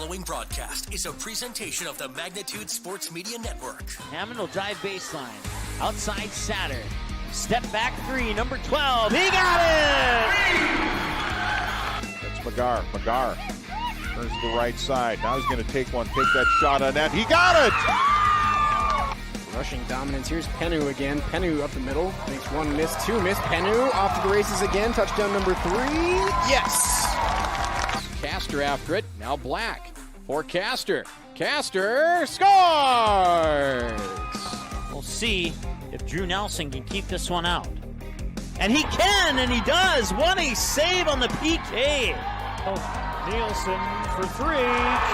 following broadcast is a presentation of the Magnitude Sports Media Network. Hammond will drive baseline. Outside Satter. Step back three, number 12. He got it! That's McGar. McGar turns to the right side. Now he's going to take that shot on net. He got it! Rushing dominance. Here's Penu again. Penu up the middle. Makes one miss, two miss. Penu off to the races again. Touchdown number 3. Yes! Castor after it. Now Black for Castor. Castor scores! We'll see if Drew Nelson can keep this one out. And he can, and he does. What a save on the PK. Nielsen for 3.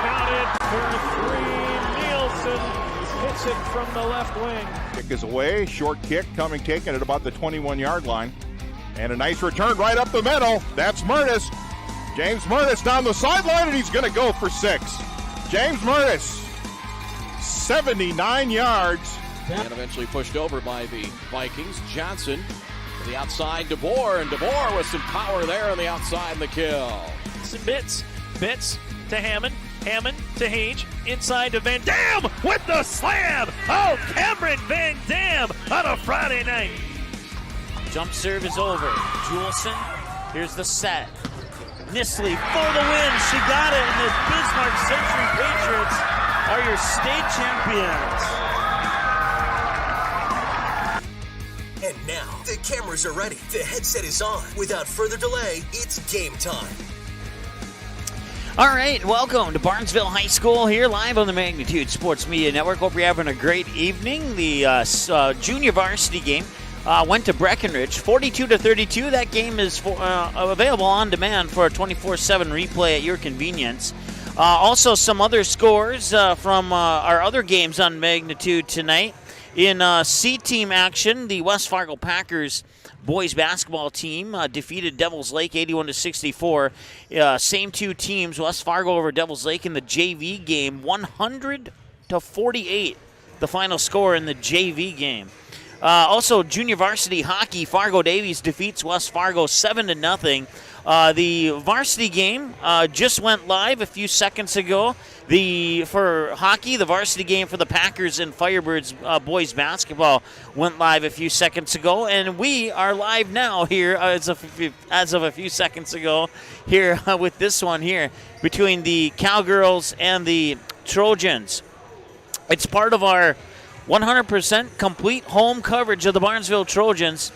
Counted for 3. Nielsen hits it from the left wing. Kick is away. Short kick taken at about the 21-yard line. And a nice return right up the middle. That's Murtis. James Murtis down the sideline, and he's going to go for 6. James Murtis, 79 yards. And eventually pushed over by the Vikings. Johnson to the outside, DeBoer, and DeBoer with some power there on the outside and the kill. Some bits to Hammond. Hammond to Hage, inside to Van Dam with the slam. Oh, Cameron Van Dam on a Friday night. Jump serve is over. Juleson, here's the set. Nisley for the win. She got it, and the Bismarck Century Patriots are your state champions. And now, the cameras are ready. The headset is on. Without further delay, it's game time. All right, welcome to Barnesville High School here live on the Magnitude Sports Media Network. Hope you're having a great evening. The junior varsity game went to Breckenridge, 42-32. That game is available on demand for a 24/7 replay at your convenience. Also, some other scores from our other games on Magnitude tonight. In C-team action, the West Fargo Packers boys basketball team defeated Devils Lake 81-64. Same two teams, West Fargo over Devils Lake in the JV game, 100-48. The final score in the JV game. Also, junior varsity hockey, Fargo Davies defeats West Fargo 7-0. The varsity game just went live a few seconds ago. For hockey, the varsity game for the Packers and Firebirds boys basketball went live a few seconds ago, and we are live now here as of a few seconds ago here with this one here between the Cowgirls and the Trojans. It's part of our 100% complete home coverage of the Barnesville Trojans.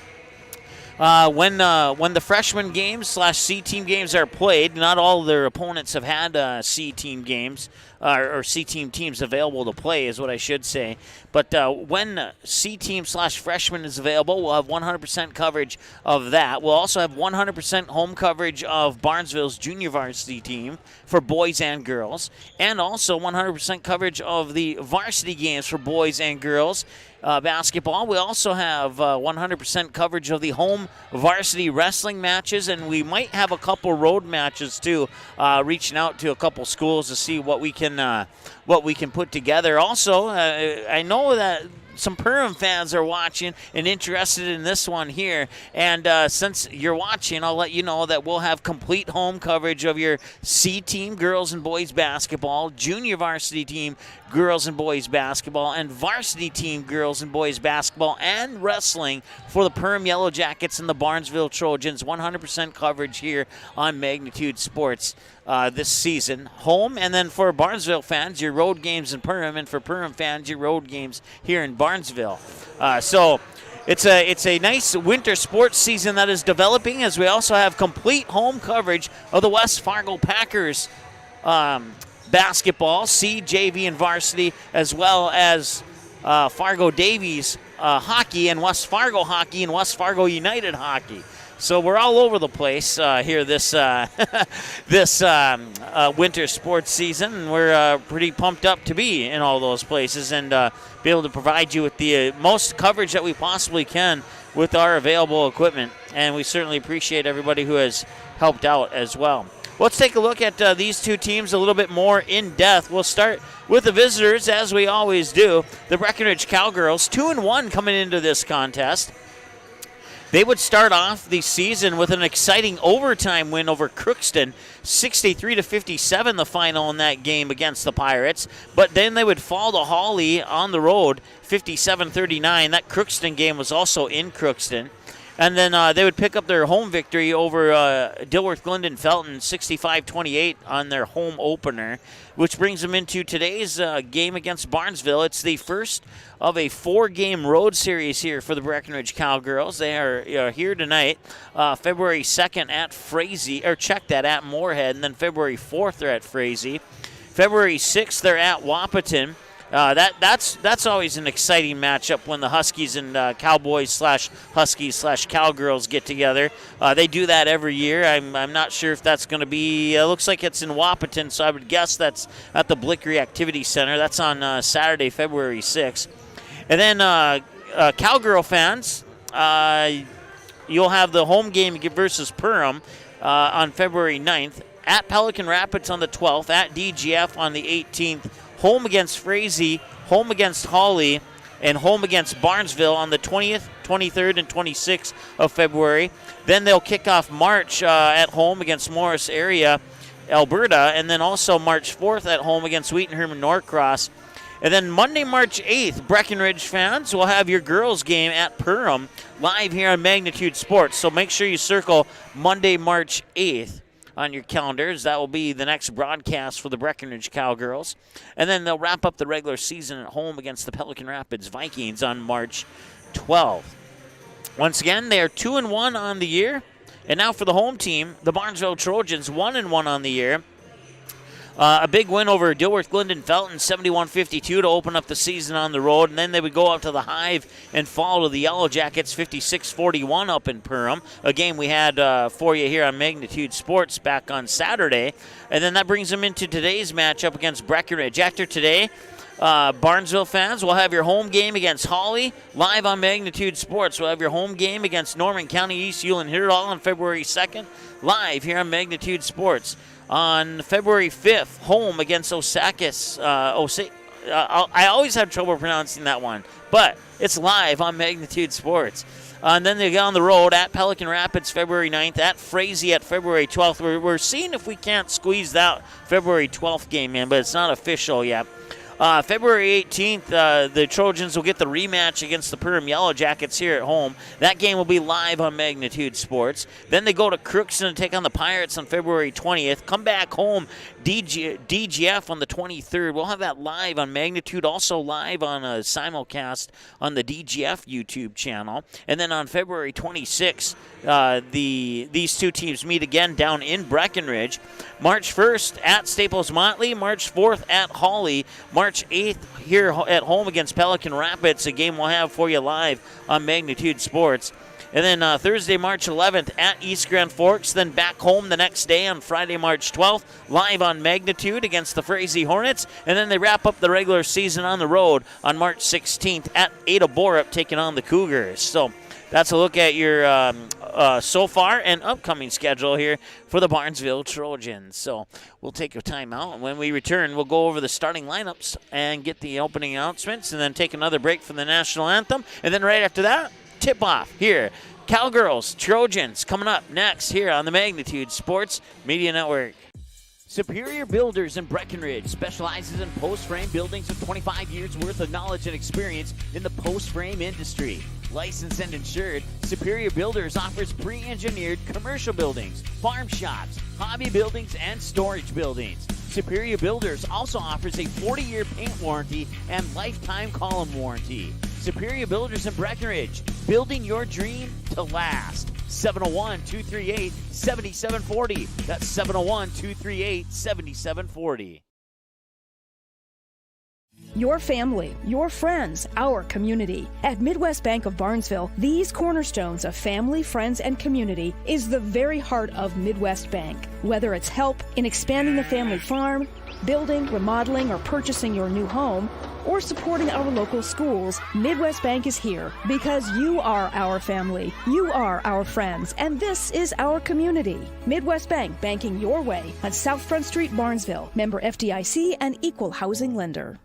When the freshman games / C-team games are played, not all of their opponents have had C-team games or C-team teams available to play is what I should say. But when C-team / freshman is available, we'll have 100% coverage of that. We'll also have 100% home coverage of Barnesville's junior varsity team for boys and girls, and also 100% coverage of the varsity games for boys and girls. Basketball. We also have 100% coverage of the home varsity wrestling matches, and we might have a couple road matches too, reaching out to a couple schools to see what we can put together. Also, I know that some Perham fans are watching and interested in this one here. And since you're watching, I'll let you know that we'll have complete home coverage of your C-team girls and boys basketball, junior varsity team girls and boys basketball, and varsity team girls and boys basketball and wrestling for the Perham Yellow Jackets and the Barnesville Trojans. 100% coverage here on Magnitude Sports this season. Home, and then for Barnesville fans, your road games in Perham, and for Perham fans, your road games here in Barnesville. So it's a nice winter sports season that is developing, as we also have complete home coverage of the West Fargo Packers basketball, C, JV, and varsity, as well as Fargo Davies hockey and West Fargo hockey and West Fargo United hockey. So we're all over the place here this winter sports season, and we're pretty pumped up to be in all those places and be able to provide you with the most coverage that we possibly can with our available equipment. And we certainly appreciate everybody who has helped out as well. Let's take a look at these two teams a little bit more in depth. We'll start with the visitors, as we always do. The Breckenridge Cowgirls, 2-1 coming into this contest. They would start off the season with an exciting overtime win over Crookston, 63-57 the final in that game against the Pirates. But then they would fall to Hawley on the road, 57-39. That Crookston game was also in Crookston. And then they would pick up their home victory over Dilworth Glendon Felton, 65-28 on their home opener, which brings them into today's game against Barnesville. It's the first of a 4-game road series here for the Breckenridge Cowgirls. They are here tonight, February 2nd at Frazee, or check that, at Moorhead, and then February 4th they're at Frazee. February 6th they're at Wahpeton. That's always an exciting matchup when the Huskies and Cowboys/Huskies/Cowgirls get together. They do that every year. I'm not sure if that's going to be. Looks like it's in Wahpeton, so I would guess that's at the Blickery Activity Center. That's on Saturday, February 6th. And then Cowgirl fans, you'll have the home game versus Perham on February 9th, at Pelican Rapids on the 12th, at DGF on the 18th. Home against Frazee, home against Hawley, and home against Barnesville on the 20th, 23rd, and 26th of February. Then they'll kick off March at home against Morris Area, Alberta, and then also March 4th at home against Wheaton Herman Norcross. And then Monday, March 8th, Breckenridge fans will have your girls' game at Perham live here on Magnitude Sports. So make sure you circle Monday, March 8th. On your calendars. That will be the next broadcast for the Breckenridge Cowgirls. And then they'll wrap up the regular season at home against the Pelican Rapids Vikings on March 12th. Once again, they are 2-1 on the year. And now for the home team, the Barnesville Trojans, 1-1 on the year. A big win over Dilworth Glendon Felton, 71-52 to open up the season on the road. And then they would go up to the Hive and fall to the Yellow Jackets, 56-41 up in Perham. A game we had for you here on Magnitude Sports back on Saturday. And then that brings them into today's matchup against Breckenridge. After today, Barnesville fans will have your home game against Hawley live on Magnitude Sports. We'll have your home game against Norman County East Hewlin Hirdall on February 2nd live here on Magnitude Sports. On February 5th, home against Osakis. I always have trouble pronouncing that one, but it's live on Magnitude Sports. And then they go on the road at Pelican Rapids February 9th, at Frazee at February 12th. We're seeing if we can't squeeze that February 12th game in, but it's not official yet. February 18th, the Trojans will get the rematch against the Perham Yellow Jackets here at home. That game will be live on Magnitude Sports. Then they go to Crookston and take on the Pirates on February 20th. Come back home, DGF on the 23rd. We'll have that live on Magnitude, also live on a simulcast on the DGF YouTube channel. And then on February 26th, these two teams meet again down in Breckenridge. March 1st at Staples Motley, March 4th at Hawley, March 8th here at home against Pelican Rapids, a game we'll have for you live on Magnitude Sports. And then Thursday, March 11th at East Grand Forks, then back home the next day on Friday, March 12th, live on Magnitude against the Frazee Hornets. And then they wrap up the regular season on the road on March 16th at Ada Borup taking on the Cougars. So that's a look at your so far and upcoming schedule here for the Barnesville Trojans. So we'll take a timeout, and when we return, we'll go over the starting lineups and get the opening announcements, and then take another break for the national anthem. And then right after that, tip-off here. Cowgirls, Trojans, coming up next here on the Magnitude Sports Media Network. Superior Builders in Breckenridge specializes in post-frame buildings with 25 years worth of knowledge and experience in the post-frame industry. Licensed and insured, Superior Builders offers pre-engineered commercial buildings, farm shops, hobby buildings, and storage buildings. Superior Builders also offers a 40-year paint warranty and lifetime column warranty. Superior Builders in Breckenridge, building your dream to last. 701-238-7740. That's 701-238-7740. Your family, your friends, our community. At Midwest Bank of Barnesville, these cornerstones of family, friends, and community is the very heart of Midwest Bank. Whether it's help in expanding the family farm, building, remodeling, or purchasing your new home, or supporting our local schools, Midwest Bank is here because you are our family, you are our friends, and this is our community. Midwest Bank, banking your way on South Front Street, Barnesville. Member FDIC and equal housing lender.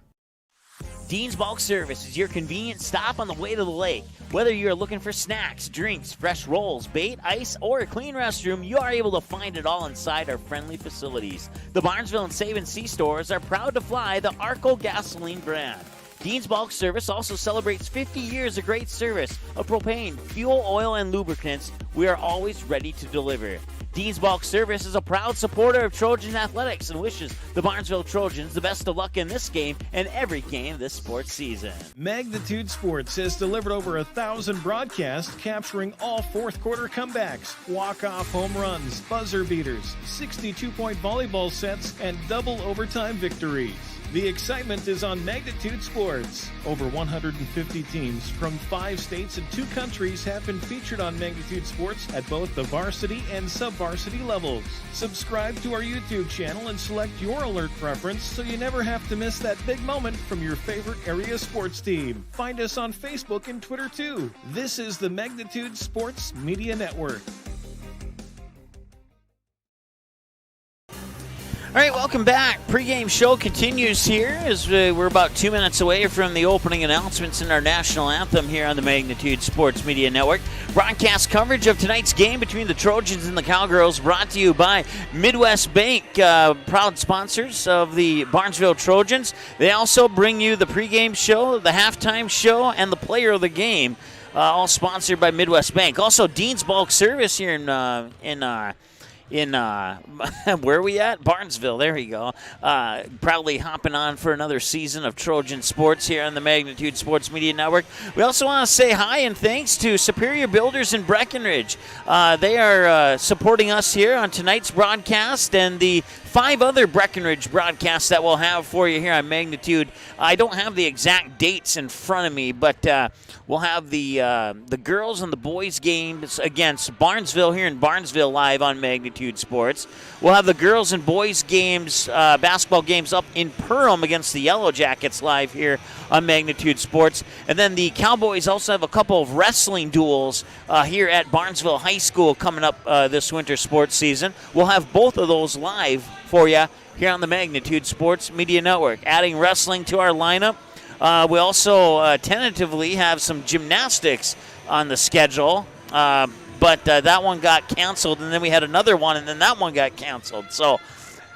Dean's Bulk Service is your convenient stop on the way to the lake. Whether you're looking for snacks, drinks, fresh rolls, bait, ice, or a clean restroom, you are able to find it all inside our friendly facilities. The Barnesville and Save & Sea stores are proud to fly the Arco gasoline brand. Dean's Bulk Service also celebrates 50 years of great service of propane, fuel, oil, and lubricants. We are always ready to deliver. Dean's Bulk Service is a proud supporter of Trojan athletics and wishes the Barnesville Trojans the best of luck in this game and every game this sports season. Magnitude Sports has delivered over 1,000 broadcasts capturing all fourth quarter comebacks, walk-off home runs, buzzer beaters, 62-point volleyball sets, and double overtime victories. The excitement is on Magnitude Sports. Over 150 teams from 5 states and 2 countries have been featured on Magnitude Sports at both the varsity and sub-varsity levels. Subscribe to our YouTube channel and select your alert preference so you never have to miss that big moment from your favorite area sports team. Find us on Facebook and Twitter too. This is the Magnitude Sports Media Network. All right, welcome back. Pre-game show continues here as we're about 2 minutes away from the opening announcements in our national anthem here on the Magnitude Sports Media Network. Broadcast coverage of tonight's game between the Trojans and the Cowgirls brought to you by Midwest Bank, proud sponsors of the Barnesville Trojans. They also bring you the pre-game show, the halftime show, and the player of the game, all sponsored by Midwest Bank. Also, Dean's Bulk Service here in where are we at? Barnesville. There you go. Proudly hopping on for another season of Trojan Sports here on the Magnitude Sports Media Network. We also want to say hi and thanks to Superior Builders in Breckenridge. They are supporting us here on tonight's broadcast and the 5 other Breckenridge broadcasts that we'll have for you here on Magnitude. I don't have the exact dates in front of me, but we'll have the girls and the boys games against Barnesville here in Barnesville live on Magnitude Sports. We'll have the girls and boys games, basketball games up in Perham against the Yellow Jackets live here on Magnitude Sports. And then the Cowboys also have a couple of wrestling duels here at Barnesville High School coming up this winter sports season. We'll have both of those live for you here on the Magnitude Sports Media Network. Adding wrestling to our lineup. We also tentatively have some gymnastics on the schedule, but that one got canceled, and then we had another one, and then that one got canceled. So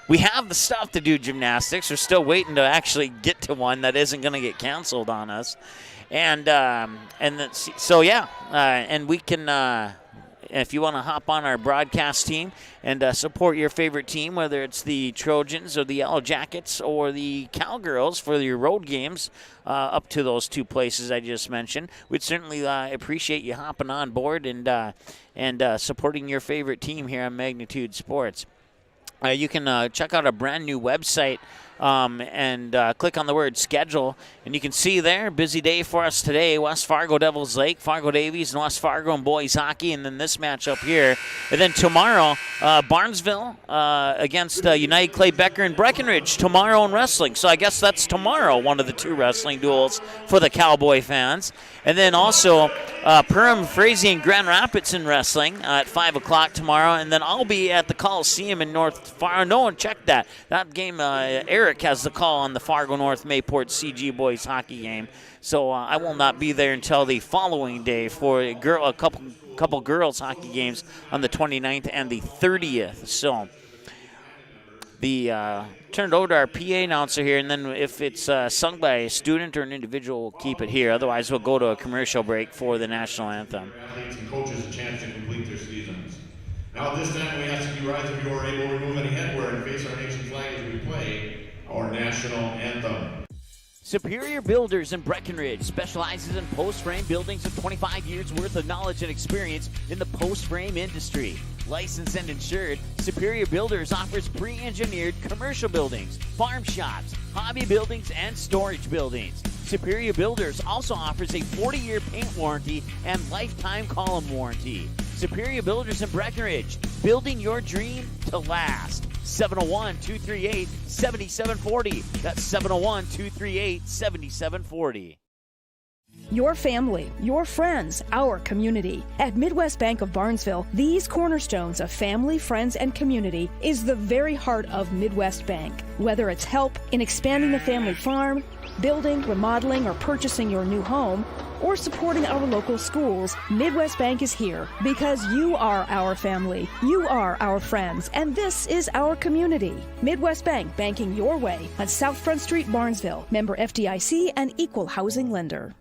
we have the stuff to do gymnastics. We're still waiting to actually get to one that isn't going to get canceled on us. And we can. If you want to hop on our broadcast team and support your favorite team, whether it's the Trojans or the Yellow Jackets or the Cowgirls for your road games up to those 2 places I just mentioned, we'd certainly appreciate you hopping on board and supporting your favorite team here on Magnitude Sports. You can check out a brand new website and click on the word schedule, and you can see there, busy day for us today, West Fargo Devils Lake, Fargo Davies, and West Fargo and boys hockey, and then this matchup here. And then tomorrow, Barnesville against United Clay Becker and Breckenridge tomorrow in wrestling. So I guess that's tomorrow, one of the 2 wrestling duels for the Cowboy fans. And then also Perham, Frazee, and Grand Rapids in wrestling at 5 o'clock tomorrow. And then I'll be at the Coliseum in North Fargo. No one checked that. That game, Eric has the call on the Fargo North Mayport CG boys hockey game. So I will not be there until the following day for a couple girls hockey games on the 29th and the 30th. So turn it over to our PA announcer here, and then if it's sung by a student or an individual, we'll keep it here. Otherwise, we'll go to a commercial break for the national anthem. Athletes and coaches a chance to complete their seasons. Now at this time, we ask that you rise if you are able to remove any headwear and face our nation's flag as we play our national anthem. Superior Builders in Breckenridge specializes in post-frame buildings with 25 years worth of knowledge and experience in the post-frame industry. Licensed and insured, Superior Builders offers pre-engineered commercial buildings, farm shops, hobby buildings, and storage buildings. Superior Builders also offers a 40-year paint warranty and lifetime column warranty. Superior Builders in Breckenridge, building your dream to last. 701-238-7740. That's 701-238-7740. Your family, your friends, our community. At Midwest Bank of Barnesville, these cornerstones of family, friends, and community is the very heart of Midwest Bank. Whether it's help in expanding the family farm, Building, remodeling, or purchasing your new home, or supporting our local schools, Midwest Bank is here because you are our family, you are our friends, and this is our community. Midwest Bank, banking your way on South Front Street, Barnesville. Member FDIC and equal housing lender.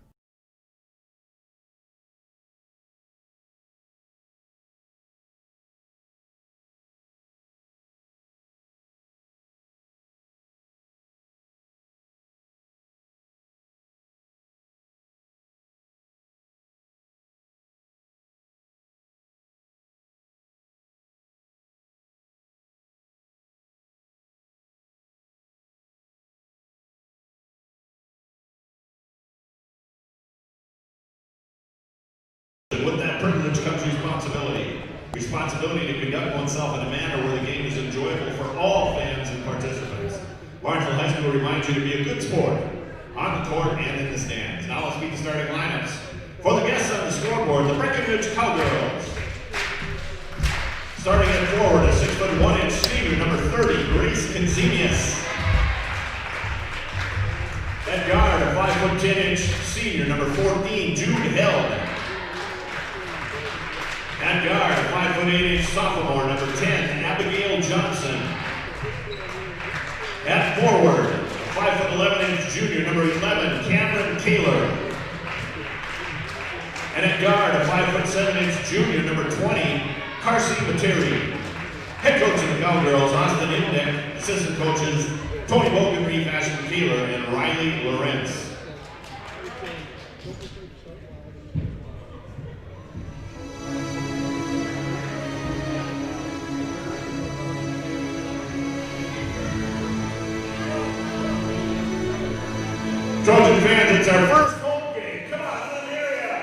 With that privilege comes responsibility. Responsibility to conduct oneself in a manner where the game is enjoyable for all fans and participants. Barnesville High School reminds you to be a good sport, on the court and in the stands. Now let's meet the starting lineups. For the guests on the scoreboard, the Breckenridge Cowgirls. Starting at forward, a 6'1" senior, number 30, Grace Consemius. At guard, a 5'10" senior, number 14, Jude Held. At guard, a 5'8" sophomore, number 10, Abigail Johnson. At forward, a 5'11" junior, number 11, Cameron Taylor. And at guard, a 5'7" junior, number 20, Carsey Materi. Head coach of the Cowgirls, Austin Indeck. Assistant coaches, Tony Bogan, Reef, Ashton Keeler, and Riley Lawrence. Trojan fans, it's our first home game. Come on, let me hear ya.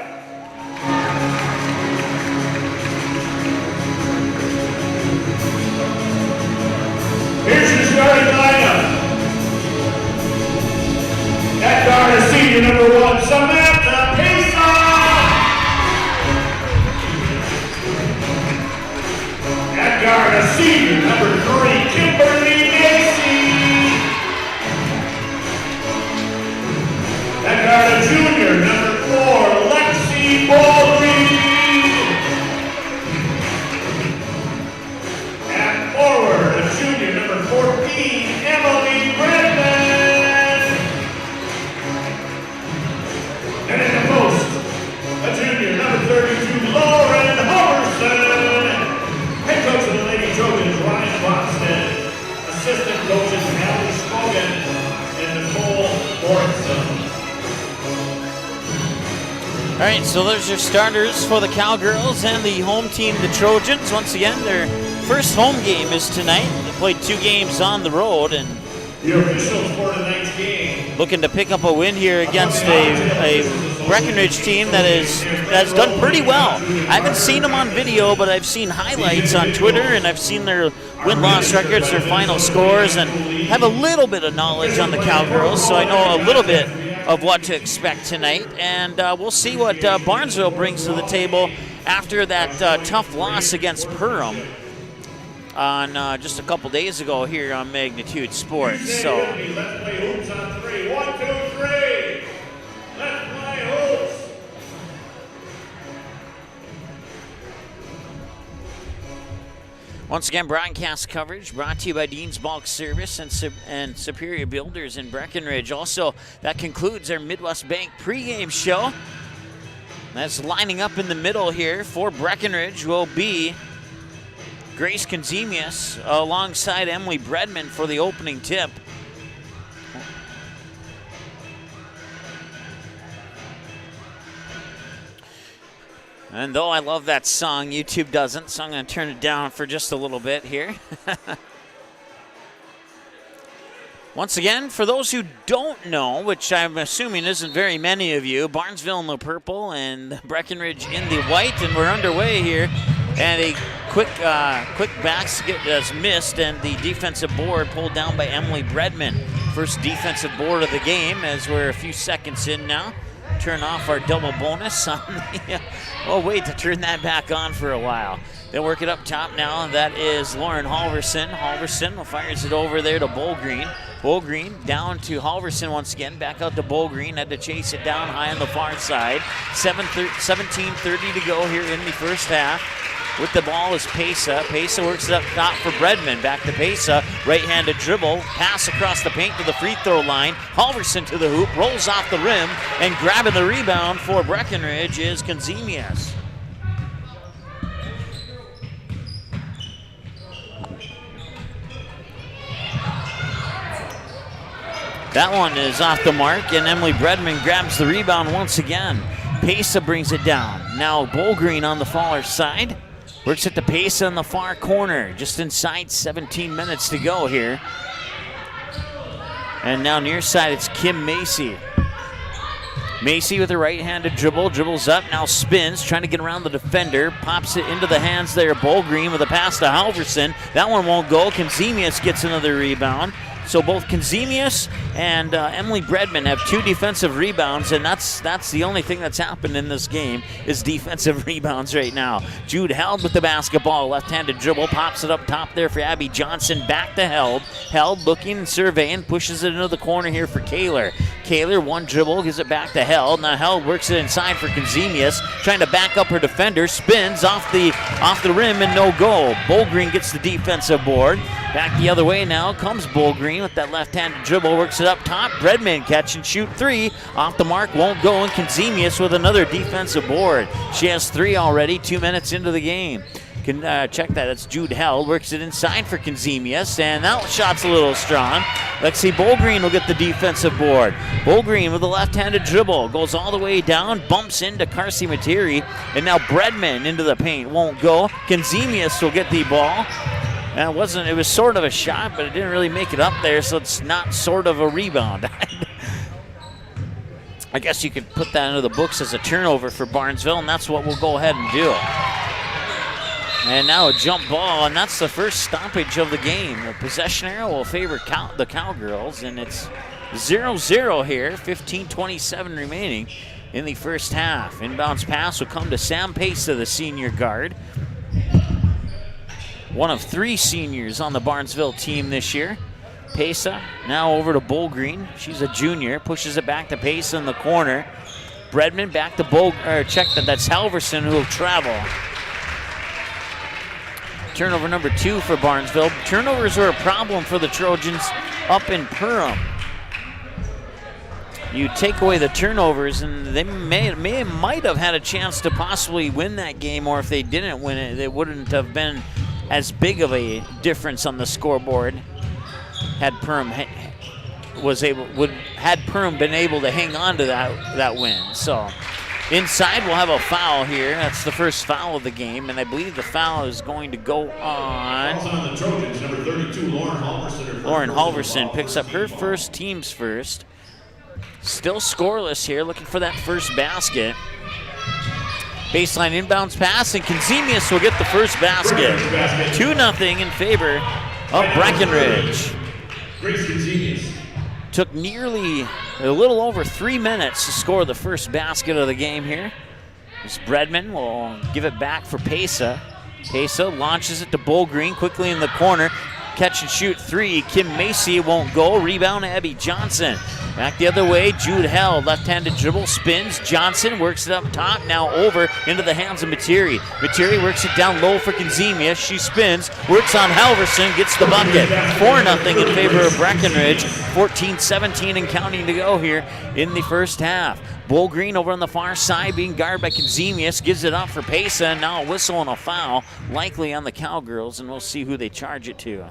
Here's your starting lineup. At guard is senior number 1, Samantha Pesa. At guard is senior number 3, Kimberly Macy. At guard, a junior, number 4, Lexi Baldry. At forward, a junior, number 14, Emily Redmond. And in the post, a junior, number 32, Lauren Hoverson. Head coach of the Lady Trojans, Ryan Boston. Assistant coaches, Allie Scogan and Nicole Morrison. All right, so there's your starters for the Cowgirls and the home team, the Trojans. Once again, their first home game is tonight. They played 2 games on the road and the officials for tonight's game, looking to pick up a win here against a Breckenridge team that has done pretty well. I haven't seen them on video, but I've seen highlights on Twitter, and I've seen their win-loss records, their final scores, and have a little bit of knowledge on the Cowgirls, so I know a little bit of what to expect tonight, and we'll see what Barnesville brings to the table after that tough loss against Perham on just a couple days ago here on Magnitude Sports. So let's play hoops on 3. 1, 2, 3. Let's play hoops. once again, broadcast coverage brought to you by Dean's Bulk Service and Superior Builders in Breckenridge. Also, that concludes our Midwest Bank pregame show. That's lining up in the middle here for Breckenridge will be Grace Consemius alongside Emily Bredman for the opening tip. And though I love that song, YouTube doesn't, so I'm going to turn it down for just a little bit here. Once again, for those who don't know, which I'm assuming isn't very many of you, Barnesville in the purple and Breckenridge in the white, and we're underway here. And a quick basket is missed, and the defensive board pulled down by Emily Bredman. First defensive board of the game as we're a few seconds in now. Turn off our double bonus on the, oh wait, to turn that back on for a while. They'll work it up top now. That is Lauren Halverson. Halverson fires it over there to Bullgreen. Bowgreen down to Halverson once again. Back out to Bowgreen. Had to chase it down high on the far side. 17:30 to go here in the first half. With the ball is Pesa. Pesa works it up top for Bredman. Back to Pesa. Right-handed dribble. Pass across the paint to the free throw line. Halverson to the hoop. Rolls off the rim. And grabbing the rebound for Breckenridge is Konzemius. That one is off the mark, and Emily Bredman grabs the rebound once again. Pesa brings it down. Now Bowgreen on the far side. Works it to Pesa in the far corner. Just inside 17 minutes to go here. And now near side, it's Kim Macy. Macy with a right-handed dribble. Dribbles up, now spins, trying to get around the defender. Pops it into the hands there. Bowgreen with a pass to Halverson. That one won't go. Konzemius gets another rebound. So both Konzemius and Emily Bredman have 2 defensive rebounds, and that's the only thing that's happened in this game is defensive rebounds right now. Jude Held with the basketball, left-handed dribble, pops it up top there for Abby Johnson, back to Held. Held looking and surveying, pushes it into the corner here for Kaler. Kaler, one dribble, gives it back to Held. Now Held works it inside for Konzemius, trying to back up her defender, spins off the rim and no go. Bowgreen gets the defensive board. Back the other way now comes Bowgreen with that left-handed dribble, works it up top. Bredman catch and shoot 3. Off the mark, won't go, and Konzemius with another defensive board. She has 3 already, 2 minutes into the game. Can check that, it's Jude Held, works it inside for Konzemius, and that shot's a little strong. Lexi Bowgreen will get the defensive board. Bowgreen with a left-handed dribble, goes all the way down, bumps into Karsi Materi, and now Bredman into the paint, won't go. Konzemius will get the ball. And it was sort of a shot, but it didn't really make it up there, so it's not sort of a rebound. I guess you could put that into the books as a turnover for Barnesville, and that's what we'll go ahead and do. And now a jump ball, and that's the first stoppage of the game. The possession arrow will favor the Cowgirls, and it's 0-0 here, 15:27 remaining in the first half. Inbounds pass will come to Sam Pesa, the senior guard. One of 3 seniors on the Barnesville team this year. Pesa now over to Bowgreen. She's a junior. Pushes it back to Pesa in the corner. Bredman back to that's Halverson who will travel. Turnover number 2 for Barnesville. Turnovers are a problem for the Trojans up in Perham. You take away the turnovers, and they might have had a chance to possibly win that game, or if they didn't win it, it wouldn't have been as big of a difference on the scoreboard had Perham been able to hang on to that win. So inside we'll have a foul here. That's the first foul of the game, and I believe the foul is going to go on. On the Trojans, number 32, Lauren Halverson. Lauren Halverson picks up her first, team's first. Still scoreless here, looking for that first basket. Baseline inbounds pass, and Konzemius will get the first basket. 2-0 in favor of Breckenridge. Grace Konzemius. Took nearly a little over 3 minutes to score the first basket of the game here. This Bredman will give it back for Pesa. Pesa launches it to Bowgreen quickly in the corner. Catch and shoot 3. Kim Macy won't go. Rebound Abby Johnson. Back the other way, Jude Held, left-handed dribble, spins. Johnson works it up top, now over into the hands of Materi. Materi works it down low for Konzemius. She spins, works on Halverson, gets the bucket. 4-0 in favor of Breckenridge. 14-17 and counting to go here in the first half. Bowgreen over on the far side being guarded by Konzemius, gives it up for Pesa, and now a whistle and a foul, likely on the Cowgirls, and we'll see who they charge it to.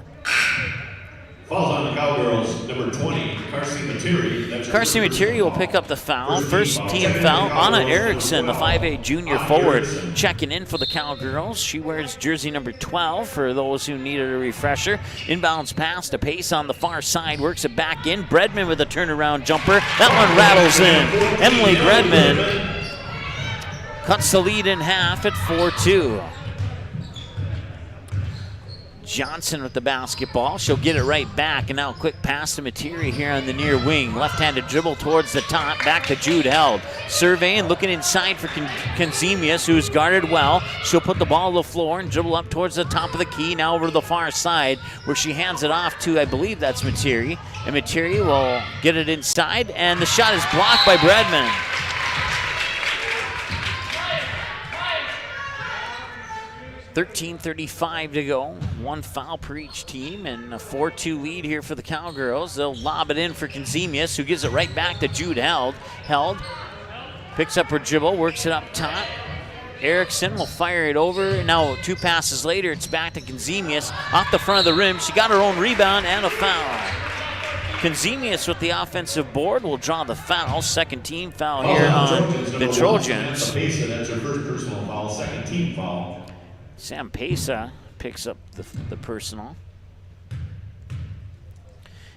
Falls on the Cowgirls, number 20, Karsi Materi. Karsi Materi will pick up the foul. First team foul. Anna Erickson, the 5'8 junior forward, checking in for the Cowgirls. She wears jersey number 12 for those who needed a refresher. Inbounds pass to Pace on the far side, works it back in. Bredman with a turnaround jumper. That one rattles in. Emily Bredman cuts the lead in half at 4-2. Johnson with the basketball. She'll get it right back, and now a quick pass to Materi here on the near wing. Left-handed dribble towards the top, back to Jude Held. Surveying, looking inside for Kenzemius, who's guarded well. She'll put the ball on the floor and dribble up towards the top of the key, now over to the far side, where she hands it off to, I believe that's Materi. And Materi will get it inside, and the shot is blocked by Bredman. 13:35 to go. One foul per each team, and a 4-2 lead here for the Cowgirls. They'll lob it in for Kenzemius, who gives it right back to Jude Held. Held picks up her dribble, works it up top. Erickson will fire it over. Now 2 passes later, it's back to Kenzemius off the front of the rim. She got her own rebound and a foul. Kenzemius with the offensive board will draw the foul. Second team foul here on the Trojans. That's her first personal foul, second team foul. Sam Pesa picks up the personal.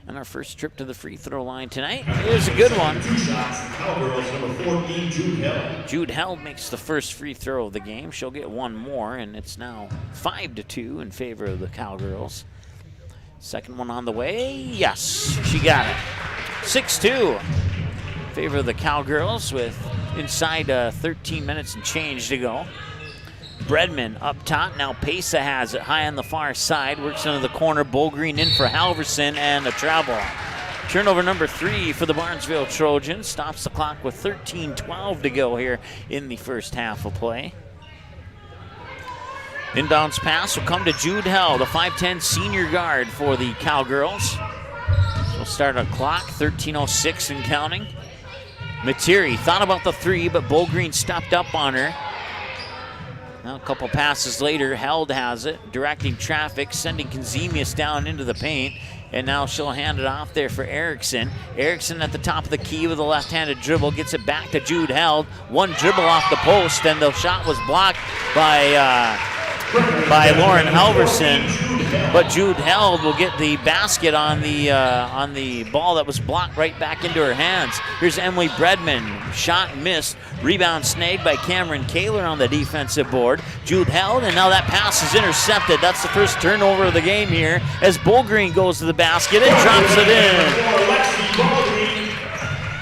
And our first trip to the free throw line tonight is a good one. 2 shots, Cowgirls, number 14, Jude Held. Jude Held makes the first free throw of the game. She'll get one more, and it's now 5-2 in favor of the Cowgirls. Second one on the way. Yes, she got it. 6-2 in favor of the Cowgirls with inside 13 minutes and change to go. Bredman up top. Now Pesa has it high on the far side. Works into the corner. Bowgreen in for Halverson and a travel. Turnover number 3 for the Barnesville Trojans. Stops the clock with 13:12 to go here in the first half of play. Inbounds pass will come to Jude Held, a 5'10 senior guard for the Cowgirls. We'll start a clock, 13:06 and counting. Materi thought about the 3, but Bowgreen stepped up on her. Now a couple passes later, Held has it, directing traffic, sending Kenzemius down into the paint, and now she'll hand it off there for Erickson. Erickson at the top of the key with a left-handed dribble, gets it back to Jude Held. One dribble off the post, and the shot was blocked by Lauren Halverson, but Jude Held will get the basket on the ball that was blocked right back into her hands. Here's Emily Bredman, shot missed, rebound snagged by Cameron Kaler on the defensive board. Jude Held, and now that pass is intercepted. That's the first turnover of the game here as Bowgreen goes to the basket and drops it in.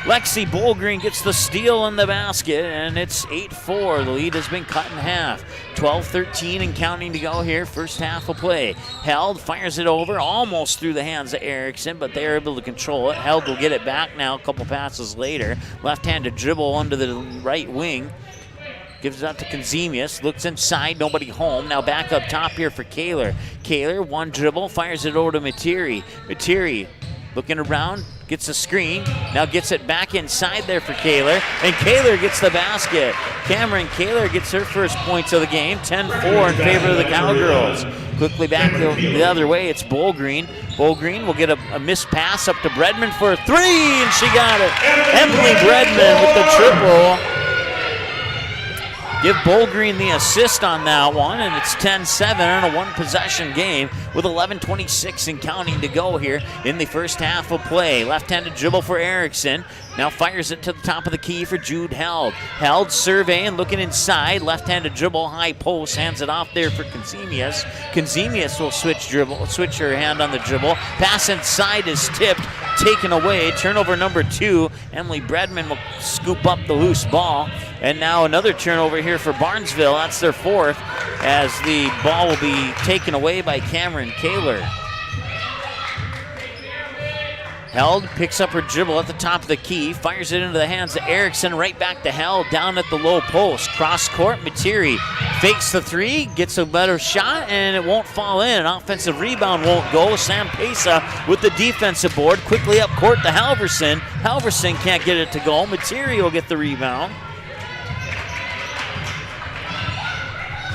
Lexi Bowgreen gets the steal in the basket, and it's 8-4. The lead has been cut in half. 12-13 and counting to go here, first half of play. Held fires it over, almost through the hands of Erickson, but they're able to control it. Held will get it back now a couple passes later. Left-handed dribble under the right wing. Gives it out to Kenzemius, looks inside, nobody home. Now back up top here for Kaler. Kaler, one dribble, fires it over to Materi. Materi looking around, gets a screen, now gets it back inside there for Kaler, and Kaler gets the basket. Cameron Kaler gets her first points of the game, 10-4 in favor of the Cowgirls. Quickly back the other way, it's Bowgreen. Bowgreen will get a missed pass up to Bredman for a 3, and she got it. Emily Bredman with the triple. Give Bowgreen the assist on that one, and it's 10-7 on a one-possession game with 11:26 and counting to go here in the first half of play. Left-handed dribble for Erickson. Now fires it to the top of the key for Jude Held. Held surveying, looking inside. Left-handed dribble, high post, hands it off there for Kenzemius. Kenzemius will switch her hand on the dribble. Pass inside is tipped, taken away. Turnover number 2. Emily Bredman will scoop up the loose ball. And now another turnover here for Barnesville. That's their 4th, as the ball will be taken away by Cameron Kaler. Held picks up her dribble at the top of the key, fires it into the hands of Erickson, right back to Held, down at the low post. Cross court, Materi fakes the 3, gets a better shot, and it won't fall in. An offensive rebound won't go. Sam Pesa with the defensive board, quickly up court to Halverson. Halverson can't get it to go. Materi will get the rebound.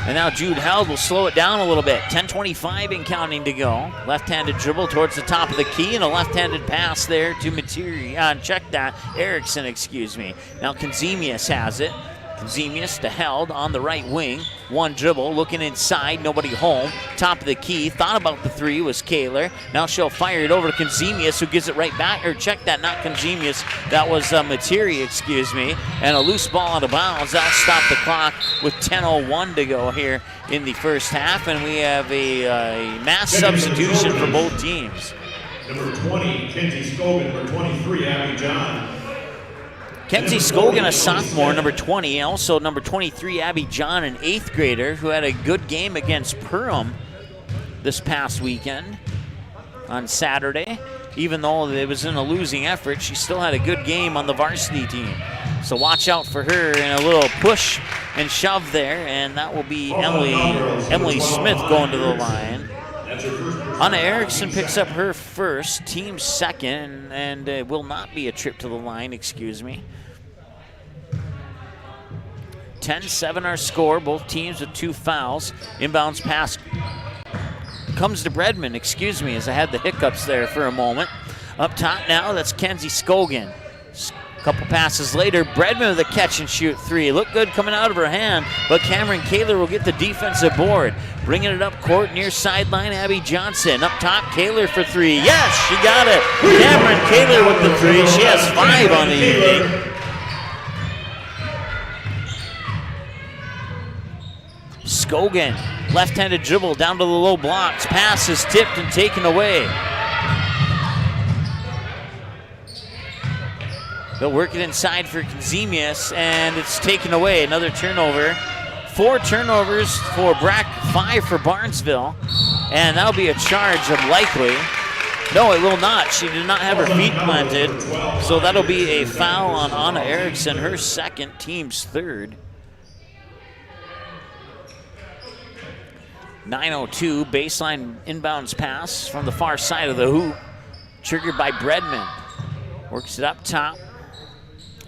And now Jude Held will slow it down a little bit. 10:25 and counting to go. Left-handed dribble towards the top of the key, and a left-handed pass there to Materi. Check that. Erickson, excuse me. Now Kenzemius has it. Zemius to Held on the right wing. One dribble, looking inside, nobody home. Top of the key, thought about the three, was Kaler. Now she'll fire it over to Konzemius, who gives it right back. Or check that, not Konzemius. That was Materi, excuse me. And a loose ball out of bounds. That'll stop the clock with 10:01 to go here in the first half. And we have a mass substitution for both teams. Number 20, Kenzie Scogan. Number 23, Abby John. Kenzie Scogan, a sophomore, number 20. Also number 23, Abby John, an 8th grader who had a good game against Perham this past weekend on Saturday. Even though it was in a losing effort, she still had a good game on the varsity team. So watch out for her and a little push and shove there, and that will be Emily Smith going to the line. Anna Erickson picks up her first, team second, and it will not be a trip to the line, excuse me. 10-7 our score, both teams with 2 fouls. Inbounds pass comes to Bredman, excuse me, as I had the hiccups there for a moment. Up top now, that's Kenzie Scogan. A couple passes later, Bredman with a catch and shoot three. Looked good coming out of her hand, but Cameron Kaler will get the defensive board. Bringing it up court near sideline, Abby Johnson. Up top, Kaler for three. Yes, she got it. Cameron Kaler with the three. She has 5 on the evening. Scogan, left-handed dribble down to the low blocks. Pass is tipped and taken away. They'll work it inside for Konzemius, and it's taken away. Another turnover. 4 turnovers for Brack, 5 for Barnesville, and that'll be a charge of likely. No, it will not. She did not have her feet planted, so that'll be a foul on Anna Erickson, her second, team's third. 9:02, baseline inbounds pass from the far side of the hoop, triggered by Bredman. Works it up top.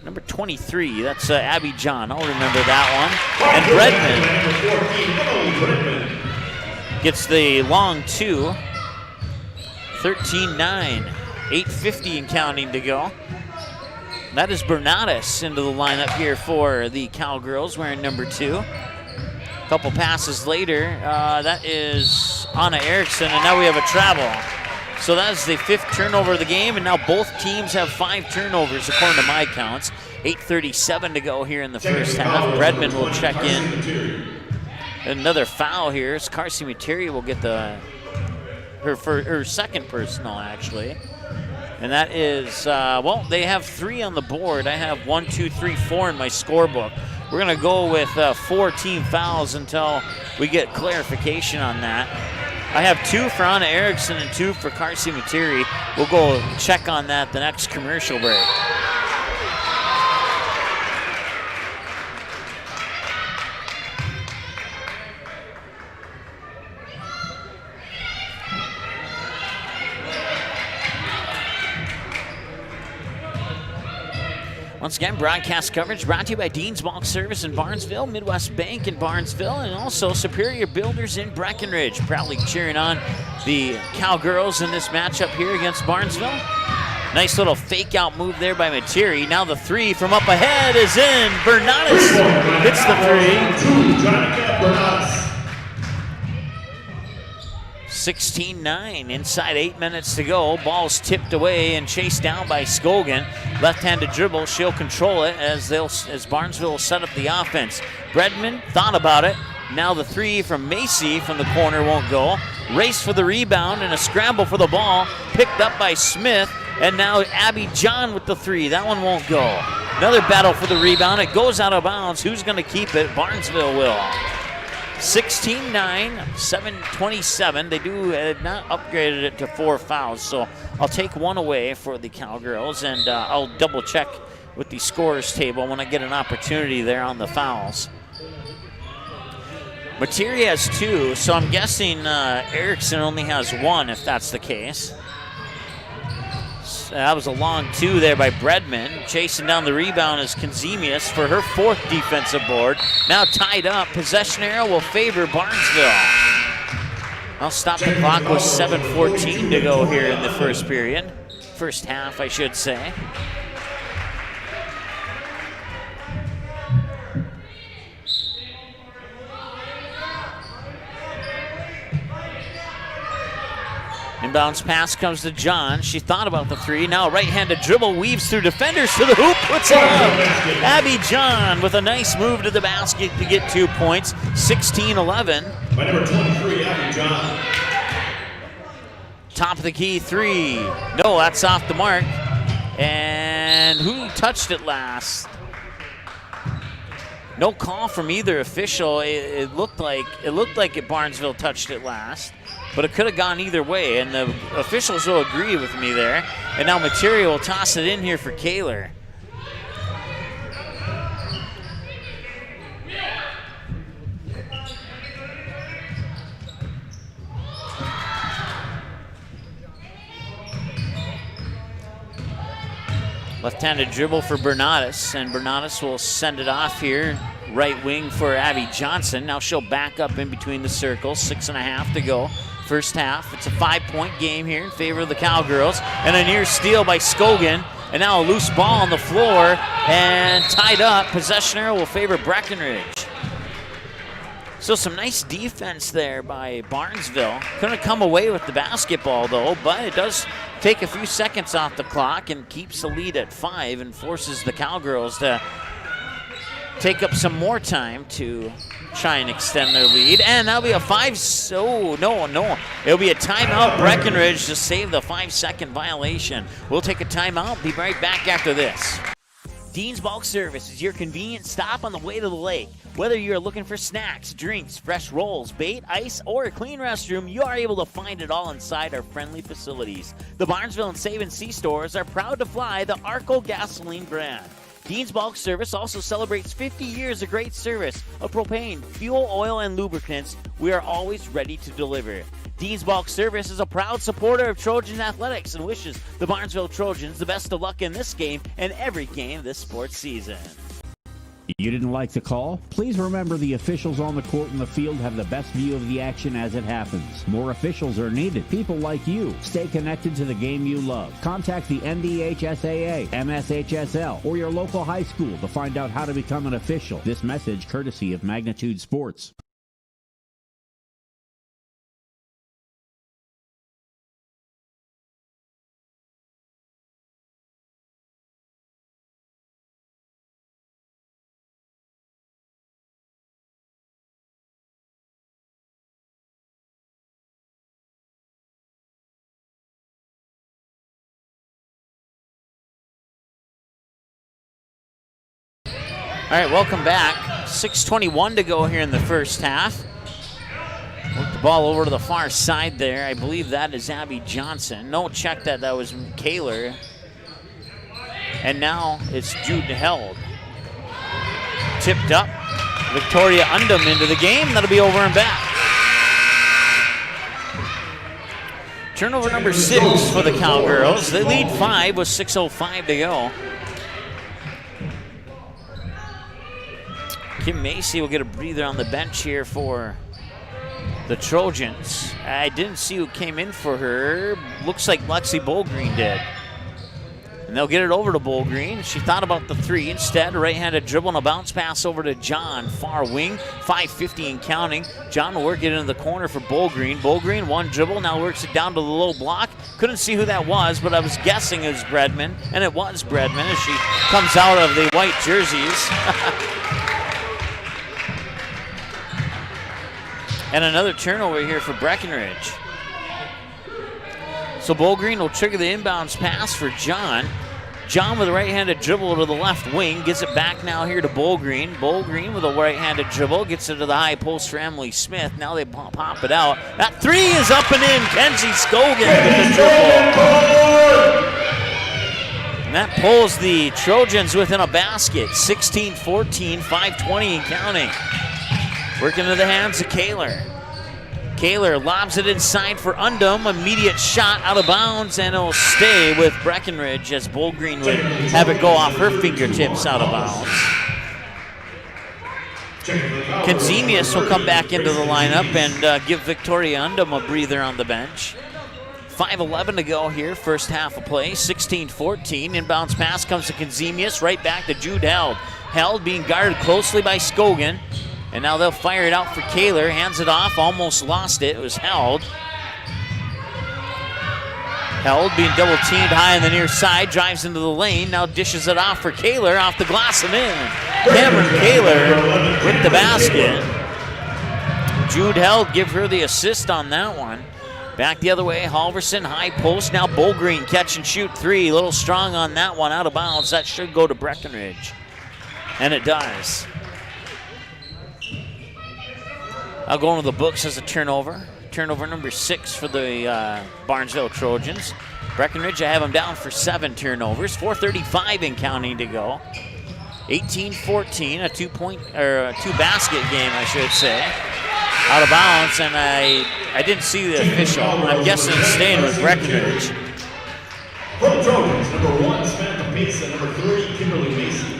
Number 23, that's Abby John. I'll remember that one. And Bredman gets the long 2. 13-9, 8:50 and counting to go. That is Bernatis into the lineup here for the Cowgirls, wearing number 2. A couple passes later, that is Anna Erickson, and now we have a travel. So that is the 5th turnover of the game, and now both teams have 5 turnovers according to my counts. 8:37 to go here in the first half. Bredman will check in. Another foul here. Carson Materi will get her second personal, actually. And that is, well, they have 3 on the board. I have 1, 2, 3, 4 in my scorebook. We're going to go with 4 team fouls until we get clarification on that. I have 2 for Anna Erickson and 2 for Carson Materi. We'll go check on that the next commercial break. Once again, broadcast coverage brought to you by Dean's Bulk Service in Barnesville, Midwest Bank in Barnesville, and also Superior Builders in Breckenridge. Proudly cheering on the Cowgirls in this matchup here against Barnesville. Nice little fake out move there by Materi. Now the 3 from up ahead is in. Bernatis hits the 3. 16-9, inside 8 minutes to go. Ball's tipped away and chased down by Scogan. Left-handed dribble, she'll control it as Barnesville will set up the offense. Bredman thought about it. Now the 3 from Macy from the corner won't go. Race for the rebound and a scramble for the ball. Picked up by Smith, and now Abby John with the 3. That one won't go. Another battle for the rebound. It goes out of bounds. Who's going to keep it? Barnesville will. 16-9, 7:27. They do not upgraded it to 4 fouls, so I'll take 1 away for the Cowgirls, and I'll double check with the scorers table when I get an opportunity there on the fouls. Materi has 2, so I'm guessing Erickson only has 1 if that's the case. That was a long 2 there by Bredman. Chasing down the rebound is Konzemius for her 4th defensive board. Now tied up. Possession arrow will favor Barnesville. I'll stop the clock with 7:14 to go here in the first period. First half, I should say. Inbounds pass comes to John. She thought about the three. Now right-handed dribble, weaves through defenders to the hoop, puts it up. Abby John with a nice move to the basket to get 2 points, 16-11. By number 23, Abby John. Top of the key three. No, that's off the mark. And who touched it last? No call from either official. It looked like Barnesville touched it last, but it could have gone either way, and the officials will agree with me there. And now Materia will toss it in here for Kaler. Left-handed dribble for Bernatus, and Bernatus will send it off here. Right wing for Abby Johnson. Now she'll back up in between the circles. 6.5 to go. First half. It's a 5-point game here in favor of the Cowgirls. And a near steal by Scogan. And now a loose ball on the floor and tied up. Possession arrow will favor Breckenridge. So some nice defense there by Barnesville. Couldn't come away with the basketball though, but it does take a few seconds off the clock and keeps the lead at 5 and forces the Cowgirls to take up some more time to try and extend their lead. And that'll be a 5, so no. It'll be a timeout, Breckenridge, to save the 5-second violation. We'll take a timeout, be right back after this. Dean's Bulk Service is your convenient stop on the way to the lake. Whether you're looking for snacks, drinks, fresh rolls, bait, ice, or a clean restroom, you are able to find it all inside our friendly facilities. The Barnesville and Save & See stores are proud to fly the Arco gasoline brand. Dean's Bulk Service also celebrates 50 years of great service of propane, fuel, oil, and lubricants. We are always ready to deliver. Dean's Bulk Service is a proud supporter of Trojan Athletics and wishes the Barnesville Trojans the best of luck in this game and every game this sports season. You didn't like the call? Please remember the officials on the court and the field have the best view of the action as it happens. More officials are needed. People like you. Stay connected to the game you love. Contact the NDHSAA, MSHSL, or your local high school to find out how to become an official. This message courtesy of Magnitude Sports. All right, welcome back. 6:21 to go here in the first half. Work the ball over to the far side there. I believe that is Abby Johnson. No, check that. That was Kaler. And now it's Jude Held. Tipped up. Victoria Undum into the game. That'll be over and back. Turnover number 6 for the Cowgirls. They lead 5 with 6:05 to go. Kim Macy will get a breather on the bench here for the Trojans. I didn't see who came in for her. Looks like Lexi Bolgreen did. And they'll get it over to Bolgreen. She thought about the three. Instead, a right-handed dribble and a bounce pass over to John. Far wing, 5:50 and counting. John will work it into the corner for Bolgreen. Bolgreen, one dribble, now works it down to the low block. Couldn't see who that was, but I was guessing it was Bredman. And it was Bredman as she comes out of the white jerseys. And another turnover here for Breckenridge. So Bolgreen will trigger the inbounds pass for John. John with a right-handed dribble to the left wing. Gets it back now here to Bolgreen. Bolgreen with a right-handed dribble. Gets it to the high post for Emily Smith. Now they pop it out. That three is up and in. Kenzie Scogan with the dribble. And that pulls the Trojans within a basket. 16-14, 5:20 and counting. Working to the hands of Kaler. Kaler lobs it inside for Undum. Immediate shot out of bounds, and it'll stay with Breckenridge as Bolgreen would have it go off her fingertips out of bounds. Kenzemius will come back into the lineup and give Victoria Undum a breather on the bench. 5:11 to go here, first half of play. 16-14. Inbounds pass comes to Kenzemius. Right back to Jude Held. Held being guarded closely by Scogan. And now they'll fire it out for Kaler. Hands it off, almost lost it. It was Held. Held, being double teamed high on the near side, drives into the lane, now dishes it off for Kaler, off the glass and in. Cameron Kaler with the basket. Jude Held give her the assist on that one. Back the other way, Halverson, high post, now Bowgreen catch and shoot three. A little strong on that one, out of bounds. That should go to Breckenridge. And it does. I'll go into the books as a turnover. Turnover number 6 for the Barnesville Trojans. Breckenridge, I have them down for 7 turnovers. 4:35 and counting to go. 18-14, a two-basket game, I should say. Out of bounds, and I didn't see the official. I'm guessing it's staying with Breckenridge. For the Trojans, number 1, Samantha Pesa, number 3, Kimberly Macy.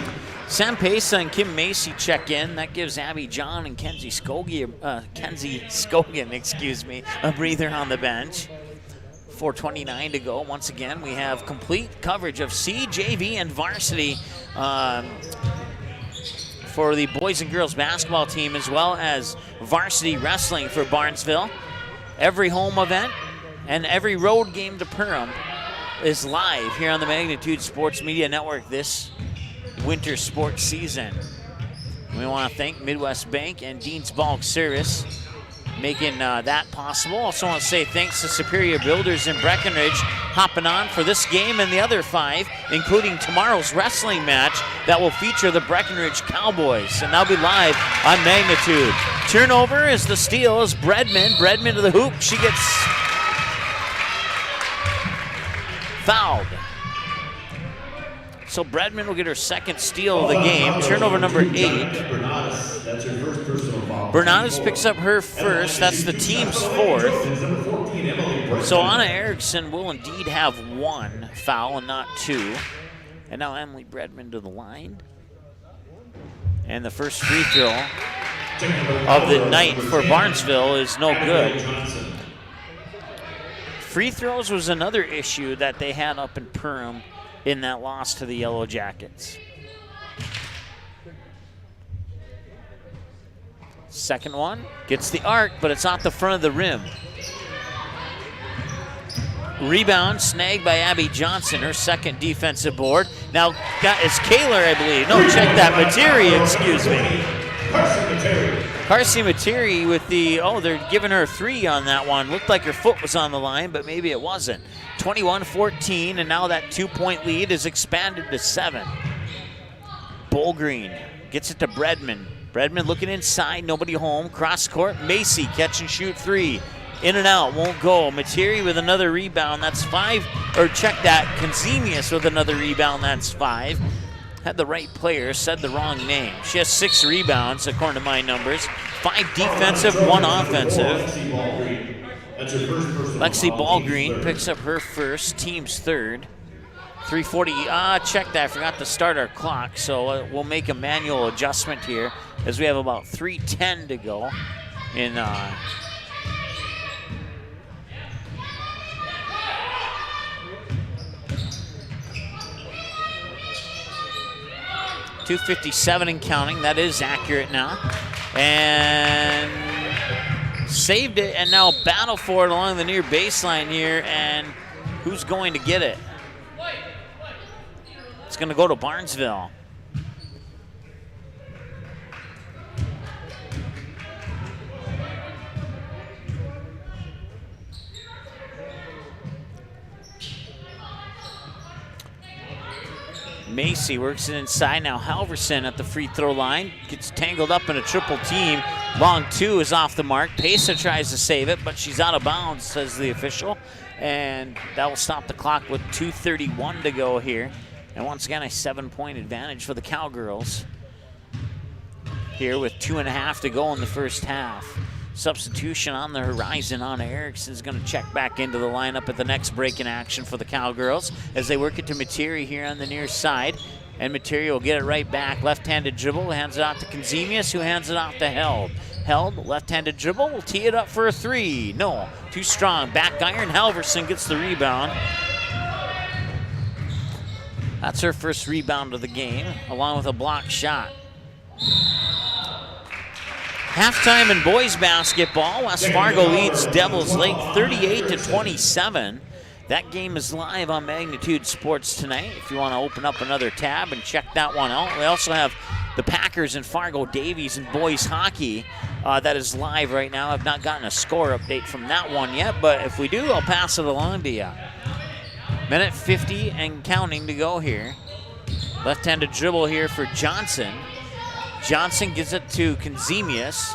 Sam Pesa and Kim Macy check in. That gives Abby John and Kenzie Scogan, a breather on the bench. 4:29 to go. Once again, we have complete coverage of C, JV, and varsity for the boys and girls basketball team, as well as varsity wrestling for Barnesville. Every home event and every road game to Perham is live here on the Magnitude Sports Media Network this winter sports season. We want to thank Midwest Bank and Dean's Bulk Service making that possible. Also want to say thanks to Superior Builders in Breckenridge hopping on for this game and the other 5, including tomorrow's wrestling match that will feature the Breckenridge Cowboys, and they'll be live on Magnitude. Turnover is the steal is Bredman. Bredman to the hoop. She gets fouled. So Bredman will get her second steal of the game. Turnover number 8. Bernadas picks up her first. That's the team's 4th. So Anna Erickson will indeed have 1 foul and not 2. And now Emily Bredman to the line. And the first free throw of the night for Barnesville is no good. Free throws was another issue that they had up in Perham in that loss to the Yellow Jackets. Second one gets the arc, but it's off the front of the rim. Rebound snagged by Abby Johnson, her second defensive board. Now it's Kaler, I believe. No, check that. Materi, excuse me. Carson Materi with the, they're giving her a 3 on that one. Looked like her foot was on the line, but maybe it wasn't. 21-14, and now that 2-point lead is expanded to 7. Bowgreen gets it to Bredman. Bredman looking inside, nobody home. Cross court, Macy catch and shoot 3. In and out, won't go. Materi with another rebound, that's 5. Or check that, Consemius with another rebound, that's 5. Had the right player, said the wrong name. She has 6 rebounds, according to my numbers. 5 defensive, 1 offensive. Lexi Ballgreen picks up her first, team's 3rd. 3:40, check that, I forgot to start our clock, so we'll make a manual adjustment here as we have about 3:10 to go in 2:57 and counting. That is accurate now. And saved it, and now battle for it along the near baseline here, and who's going to get it? It's going to go to Barnesville. Macy works it inside. Now Halverson at the free throw line. Gets tangled up in a triple team. Long 2 is off the mark. Pesa tries to save it, but she's out of bounds, says the official. And that will stop the clock with 2:31 to go here. And once again, a 7-point advantage for the Cowgirls here with 2.5 to go in the first half. Substitution on the horizon. Anna Erickson is going to check back into the lineup at the next break in action for the Cowgirls as they work it to Materi here on the near side. And Materi will get it right back. Left-handed dribble, hands it off to Consemius, who hands it off to Held. Held, left-handed dribble, will tee it up for a 3. No, too strong. Back iron, Halverson gets the rebound. That's her first rebound of the game, along with a block shot. Halftime in boys basketball, West Fargo leads Devils Lake 38-27. That game is live on Magnitude Sports tonight if you want to open up another tab and check that one out. We also have the Packers and Fargo Davies and boys hockey that is live right now. I've not gotten a score update from that one yet, but if we do, I'll pass it along to you. Minute 50 and counting to go here. Left-handed dribble here for Johnson. Johnson gives it to Konzemius.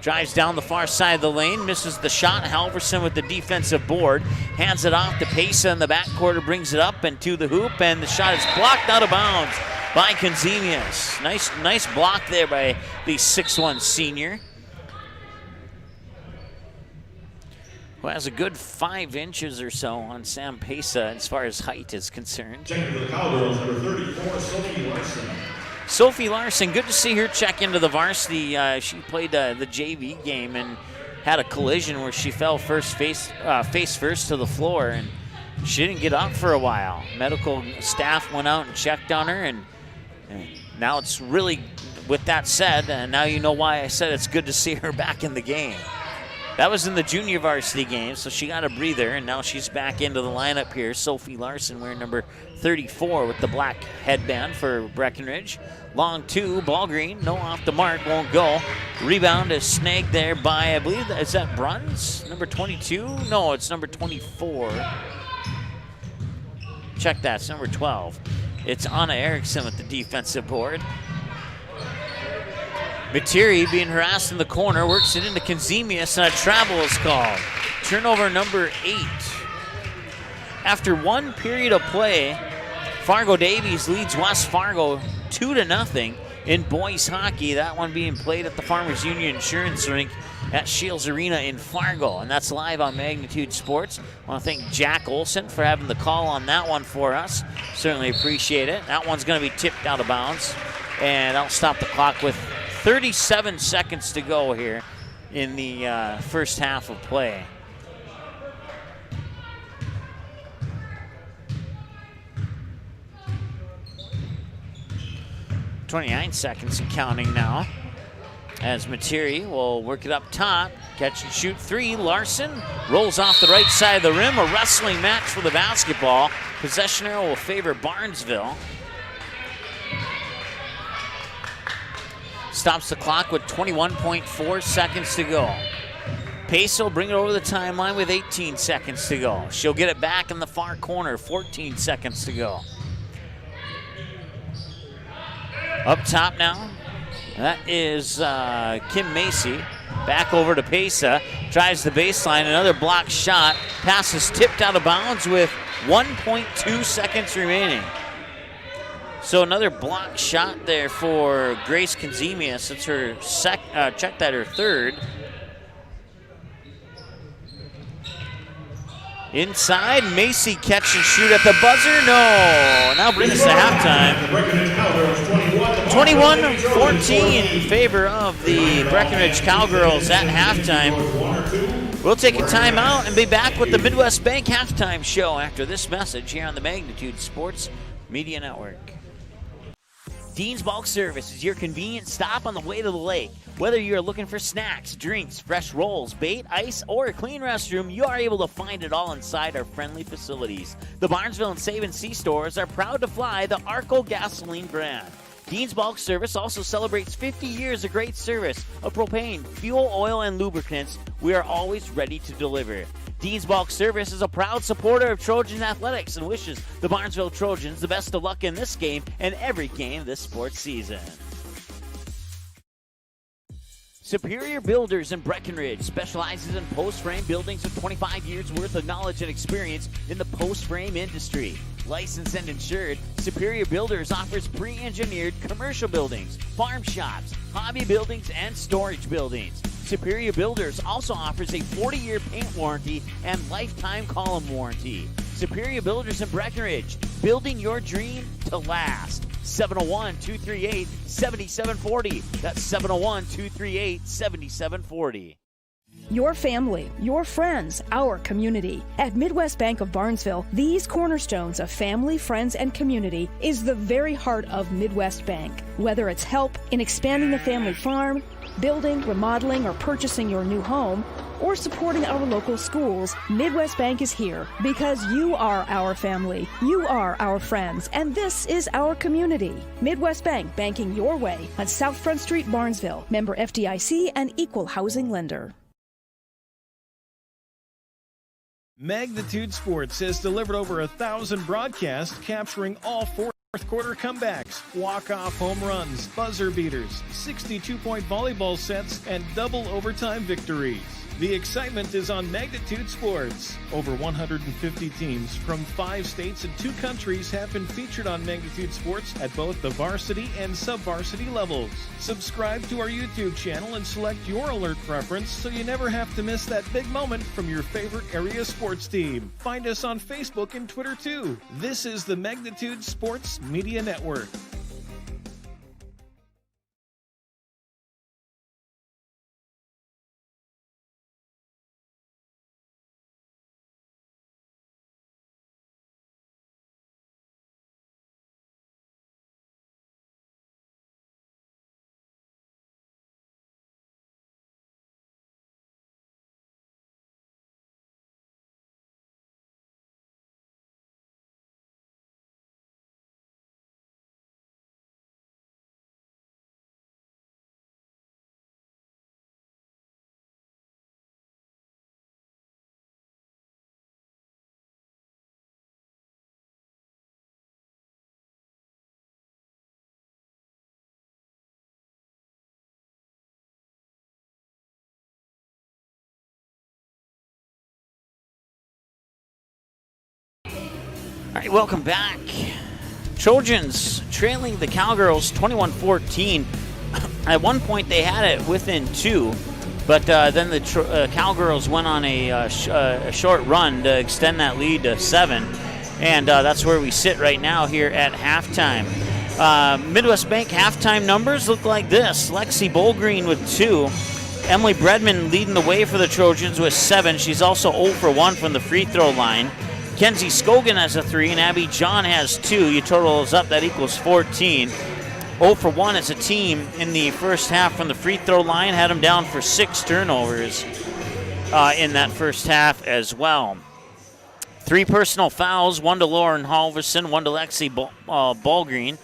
Drives down the far side of the lane, misses the shot. Halverson with the defensive board. Hands it off to Pesa in the back quarter, brings it up and to the hoop, and the shot is blocked out of bounds by Konzemius. Nice block there by the 6'1 senior, who has a good 5 inches or so on Sam Pesa as far as height is concerned. Checking for the Cowgirls, number 34, Sophie Larson. Sophie Larson, good to see her check into the varsity. She played the JV game and had a collision where she fell face first to the floor, and she didn't get up for a while. Medical staff went out and checked on her, and now it's really, with that said, and now you know why I said it's good to see her back in the game. That was in the junior varsity game, so she got a breather, and now she's back into the lineup here. Sophie Larson wearing number 34 with the black headband for Breckenridge. Long 2, ball green, no off the mark, won't go. Rebound is snagged there by, I believe, is that Bruns? Number 22? No, it's number 24. Check that, it's number 12. It's Anna Erickson with the defensive board. Materi being harassed in the corner, works it into Konzemius, and a travel is called. Turnover number 8. After 1 period of play, Fargo Davies leads West Fargo 2-0 in boys hockey. That one being played at the Farmers Union Insurance Rink at Shields Arena in Fargo, and that's live on Magnitude Sports. I want to thank Jack Olson for having the call on that one for us. Certainly appreciate it. That one's going to be tipped out of bounds, and I'll stop the clock with 37 seconds to go here in the first half of play. .29 seconds and counting now, as Materi will work it up top. Catch and shoot 3. Larson rolls off the right side of the rim. A wrestling match for the basketball. Possession arrow will favor Barnesville. Stops the clock with 21.4 seconds to go. Pace will bring it over the timeline with 18 seconds to go. She'll get it back in the far corner, 14 seconds to go. Up top now, that is Kim Macy. Back over to Pesa, drives the baseline, another block shot. Pass is tipped out of bounds with 1.2 seconds remaining. So another block shot there for Grace Konzemius. It's her her third. Inside, Macy catch and shoot at the buzzer. No, now brings us to halftime. 21-14 in favor of the Breckenridge Cowgirls at halftime. We'll take a timeout and be back with the Midwest Bank halftime show after this message here on the Magnitude Sports Media Network. Dean's Bulk Service is your convenient stop on the way to the lake. Whether you're looking for snacks, drinks, fresh rolls, bait, ice, or a clean restroom, you are able to find it all inside our friendly facilities. The Barnesville and Save & See stores are proud to fly the Arco gasoline brand. Dean's Bulk Service also celebrates 50 years of great service of propane, fuel, oil, and lubricants. We are always ready to deliver. Dean's Bulk Service is a proud supporter of Trojan Athletics and wishes the Barnesville Trojans the best of luck in this game and every game this sports season. Superior Builders in Breckenridge specializes in post-frame buildings with 25 years worth of knowledge and experience in the post-frame industry. Licensed and insured, Superior Builders offers pre-engineered commercial buildings, farm shops, hobby buildings, and storage buildings. Superior Builders also offers a 40-year paint warranty and lifetime column warranty. Superior Builders in Breckenridge, building your dream to last. 701-238-7740. That's 701-238-7740. Your family, your friends, our community. At Midwest Bank of Barnesville, these cornerstones of family, friends, and community is the very heart of Midwest Bank. Whether it's help in expanding the family farm, building, remodeling, or purchasing your new home, or supporting our local schools, Midwest Bank is here because you are our family, you are our friends, and this is our community. Midwest Bank, banking your way on South Front Street, Barnesville. Member FDIC and equal housing lender. Magnitude Sports has delivered over 1,000 broadcasts capturing all fourth quarter comebacks, walk-off home runs, buzzer beaters, 62-point volleyball sets, and double overtime victories. The excitement is on Magnitude Sports. Over 150 teams from 5 states and 2 countries have been featured on Magnitude Sports at both the varsity and sub-varsity levels. Subscribe to our YouTube channel and select your alert preference so you never have to miss that big moment from your favorite area sports team. Find us on Facebook and Twitter too. This is the Magnitude Sports Media Network. All right, welcome back. Trojans trailing the Cowgirls 21-14. At one point, they had it within 2, but then the Cowgirls went on a short run to extend that lead to 7, and that's where we sit right now here at halftime. Midwest Bank halftime numbers look like this. Lexi Bolgreen with 2. Emily Bredman leading the way for the Trojans with 7. She's also 0 for 1 from the free throw line. Kenzie Scogan has a 3, and Abby John has 2. You total those up, that equals 14. 0 for 1 as a team in the first half from the free throw line. Had them down for 6 turnovers in that first half as well. 3 personal fouls, 1 to Lauren Halverson, 1 to Lexi Bolgreen,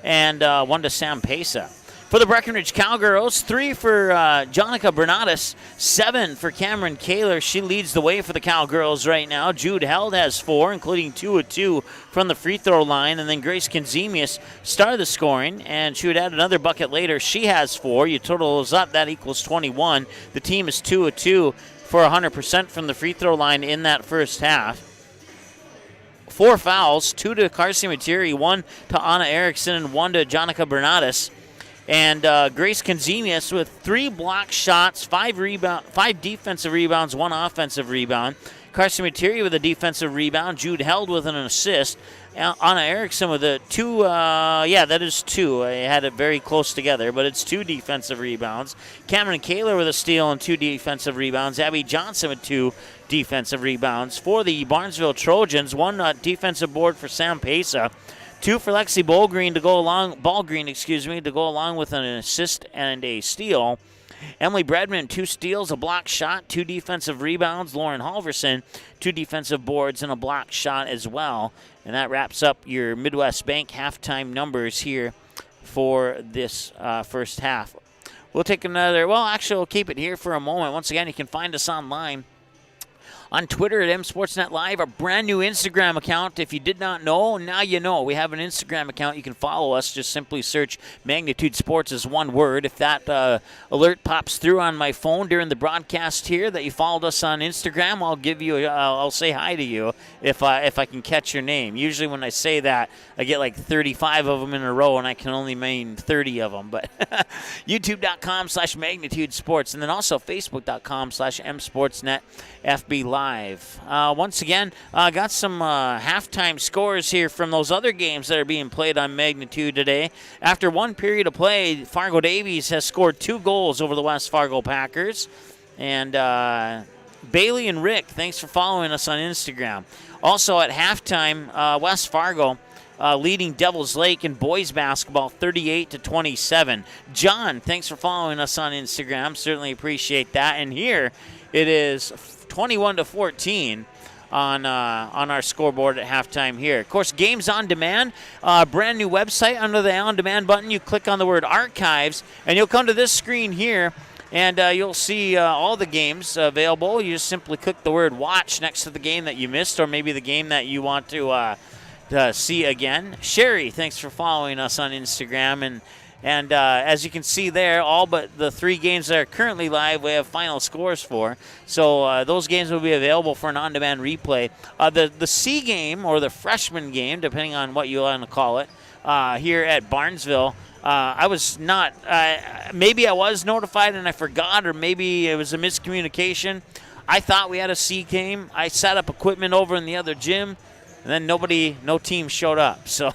and 1 to Sam Pesa. For the Breckenridge Cowgirls, 3 for Jonica Bernatis, 7 for Cameron Kaler. She leads the way for the Cowgirls right now. Jude Held has 4, including 2 of 2 from the free throw line. And then Grace Konzemius started the scoring, and she would add another bucket later. She has 4. You total those up, that equals 21. The team is 2 of 2 for 100% from the free throw line in that first half. 4 fouls, 2 to Carson Materi, 1 to Anna Erickson, and 1 to Jonica Bernatis. And Grace Konzemius with 3 block shots, 5 defensive rebounds, 1 offensive rebound. Carson Materi with a defensive rebound. Jude Held with an assist. Anna Erickson with a 2. That is 2. I had it very close together, but it's 2 defensive rebounds. Cameron Kaler with a steal and 2 defensive rebounds. Abby Johnson with 2 defensive rebounds. For the Barnesville Trojans, 1 defensive board for Sam Pesa. 2 for Lexi Ballgreen to go along with an assist and a steal. Emily Bredman, 2 steals, a block shot, 2 defensive rebounds. Lauren Halverson, 2 defensive boards and a block shot as well. And that wraps up your Midwest Bank halftime numbers here for this first half. We'll take another, we'll keep it here for a moment. Once again, you can find us online on Twitter at MSportsNet Live, our brand new Instagram account. If you did not know, now you know. We have an Instagram account. You can follow us. Just simply search Magnitude Sports as one word. If that alert pops through on my phone during the broadcast here that you followed us on Instagram, I'll say hi to you if I can catch your name. Usually when I say that, I get like 35 of them in a row, and I can only name 30 of them. But YouTube.com/Magnitude Sports, and then also Facebook.com/MSportsNet FB Live. Once again, got some halftime scores here from those other games that are being played on Magnitude today. After 1 period of play, Fargo Davies has scored 2 goals over the West Fargo Packers. And Bailey and Rick, thanks for following us on Instagram. Also at halftime, West Fargo leading Devils Lake in boys basketball 38-27. John, thanks for following us on Instagram. Certainly appreciate that. And here it is 21-14 on our scoreboard at halftime here. Of course, Games on Demand, brand new website. Under the On Demand button, you click on the word Archives, and you'll come to this screen here, and you'll see all the games available. You just simply click the word Watch next to the game that you missed, or maybe the game that you want to see again. Sherry, thanks for following us on Instagram, and as you can see there, all but the 3 games that are currently live, we have final scores for. So those games will be available for an on-demand replay. The C game, or the freshman game, depending on what you want to call it, here at Barnesville, I was not, maybe I was notified and I forgot, or maybe it was a miscommunication. I thought we had a C game. I set up equipment over in the other gym, and then no team showed up. So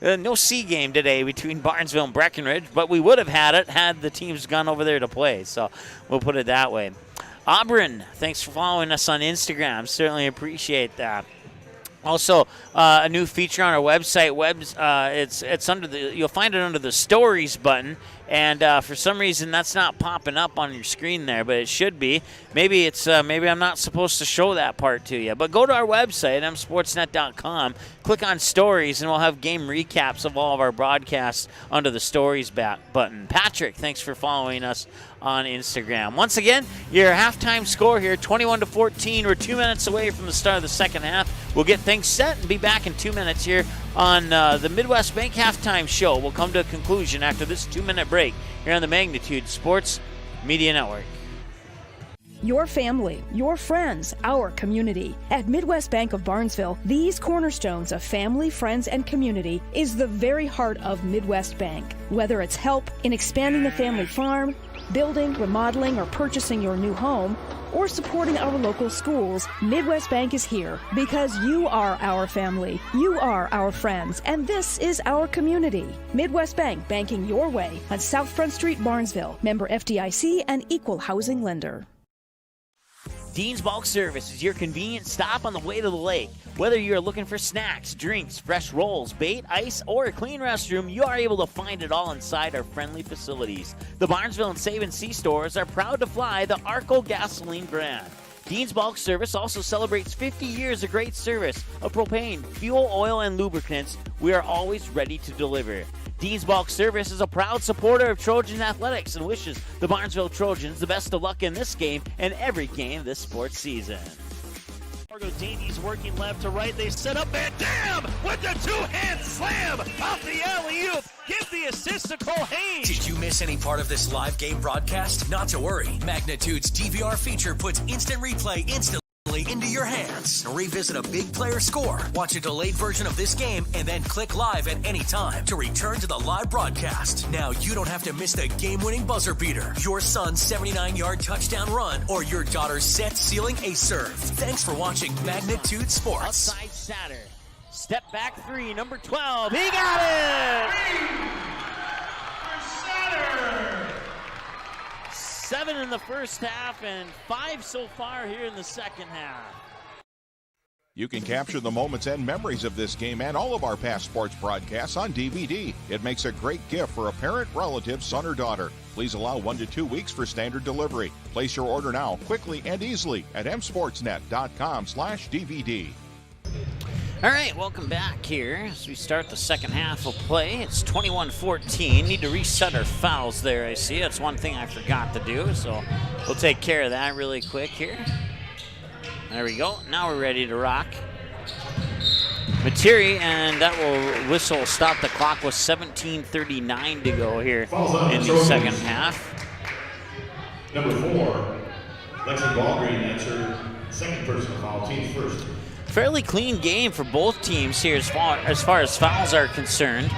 no C game today between Barnesville and Breckenridge, but we would have had it had the teams gone over there to play. So we'll put it that way. Auburn, thanks for following us on Instagram. Certainly appreciate that. Also, a new feature on our website. It's under you'll find it under the Stories button, and for some reason that's not popping up on your screen there, but it should be. Maybe maybe I'm not supposed to show that part to you. But go to our website, msportsnet.com, click on Stories, and we'll have game recaps of all of our broadcasts under the Stories button. Patrick, thanks for following us on Instagram. Once again, your halftime score here, 21-14. We're 2 minutes away from the start of the second half. We'll get things set and be back in 2 minutes here on the Midwest Bank Halftime Show. We'll come to a conclusion after this 2-minute break here on the Magnitude Sports Media Network. Your family, your friends, our community. At Midwest Bank of Barnesville, these cornerstones of family, friends, and community is the very heart of Midwest Bank. Whether it's help in expanding the family farm, building, remodeling, or purchasing your new home, or supporting our local schools, Midwest Bank is here because you are our family, you are our friends, and this is our community. Midwest Bank, banking your way on South Front Street, Barnesville. Member FDIC and equal housing lender. Dean's Bulk Service is your convenient stop on the way to the lake. Whether you're looking for snacks, drinks, fresh rolls, bait, ice, or a clean restroom, you are able to find it all inside our friendly facilities. The Barnesville and Save & See stores are proud to fly the Arco gasoline brand. Dean's Bulk Service also celebrates 50 years of great service of propane, fuel, oil, and lubricants. We are always ready to deliver. Dean's Bulk Service is a proud supporter of Trojan Athletics and wishes the Barnesville Trojans the best of luck in this game and every game this sports season. Fargo Davies working left to right. They set up Van Dam with the two-hand slam off the alley-oop. Give the assist to Cole Haynes. Did you miss any part of this live game broadcast? Not to worry. Magnitude's DVR feature puts instant replay instantly into your hands. Revisit a big player score, watch a delayed version of this game, and then click live at any time to return to the live broadcast. Now you don't have to miss the game-winning buzzer beater, your son's 79-yard touchdown run, or your daughter's set-sealing ace serve. Thanks for watching Magnitude Sports. Outside Satter. Step back 3, number 12. He got it! 7 in the first half and 5 so far here in the second half. You can capture the moments and memories of this game and all of our past sports broadcasts on DVD. It makes a great gift for a parent, relative, son, or daughter. Please allow 1 to 2 weeks for standard delivery. Place your order now, quickly and easily at msportsnet.com/DVD. All right, welcome back here as we start the second half of play. It's 21-14. Need to reset our fouls there, I see. That's one thing I forgot to do, so we'll take care of that really quick here. There we go. Now we're ready to rock. Materi, and that will whistle stop the clock with 17:39 to go here in the second half. Number 4, Lexi Ballgreen, that's her second personal foul, team's first. Fairly clean game for both teams here as far as fouls are concerned.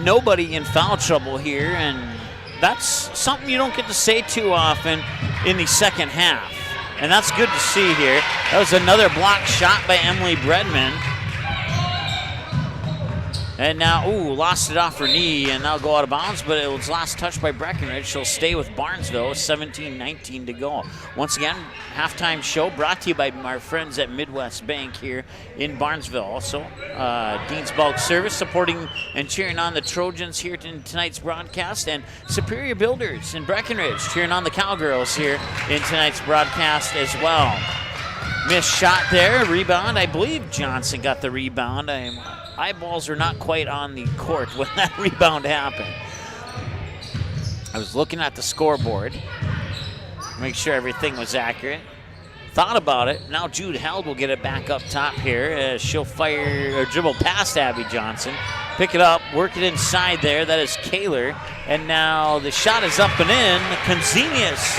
Nobody in foul trouble here, and that's something you don't get to say too often in the second half. And that's good to see here. That was another blocked shot by Emily Bredman. And now, lost it off her knee, and now go out of bounds, but it was last touched by Breckenridge. She'll stay with Barnesville, 17-19 to go. Once again, halftime show brought to you by our friends at Midwest Bank here in Barnesville. Also, Dean's Bulk Service supporting and cheering on the Trojans here in tonight's broadcast, and Superior Builders in Breckenridge cheering on the Cowgirls here in tonight's broadcast as well. Missed shot there, rebound. I believe Johnson got the rebound. Eyeballs are not quite on the court when that rebound happened. I was looking at the scoreboard, make sure everything was accurate. Thought about it. Now Jude Held will get it back up top here. She'll fire or dribble past Abby Johnson. Pick it up, work it inside there. That is Kaler. And now the shot is up and in. Conzemius.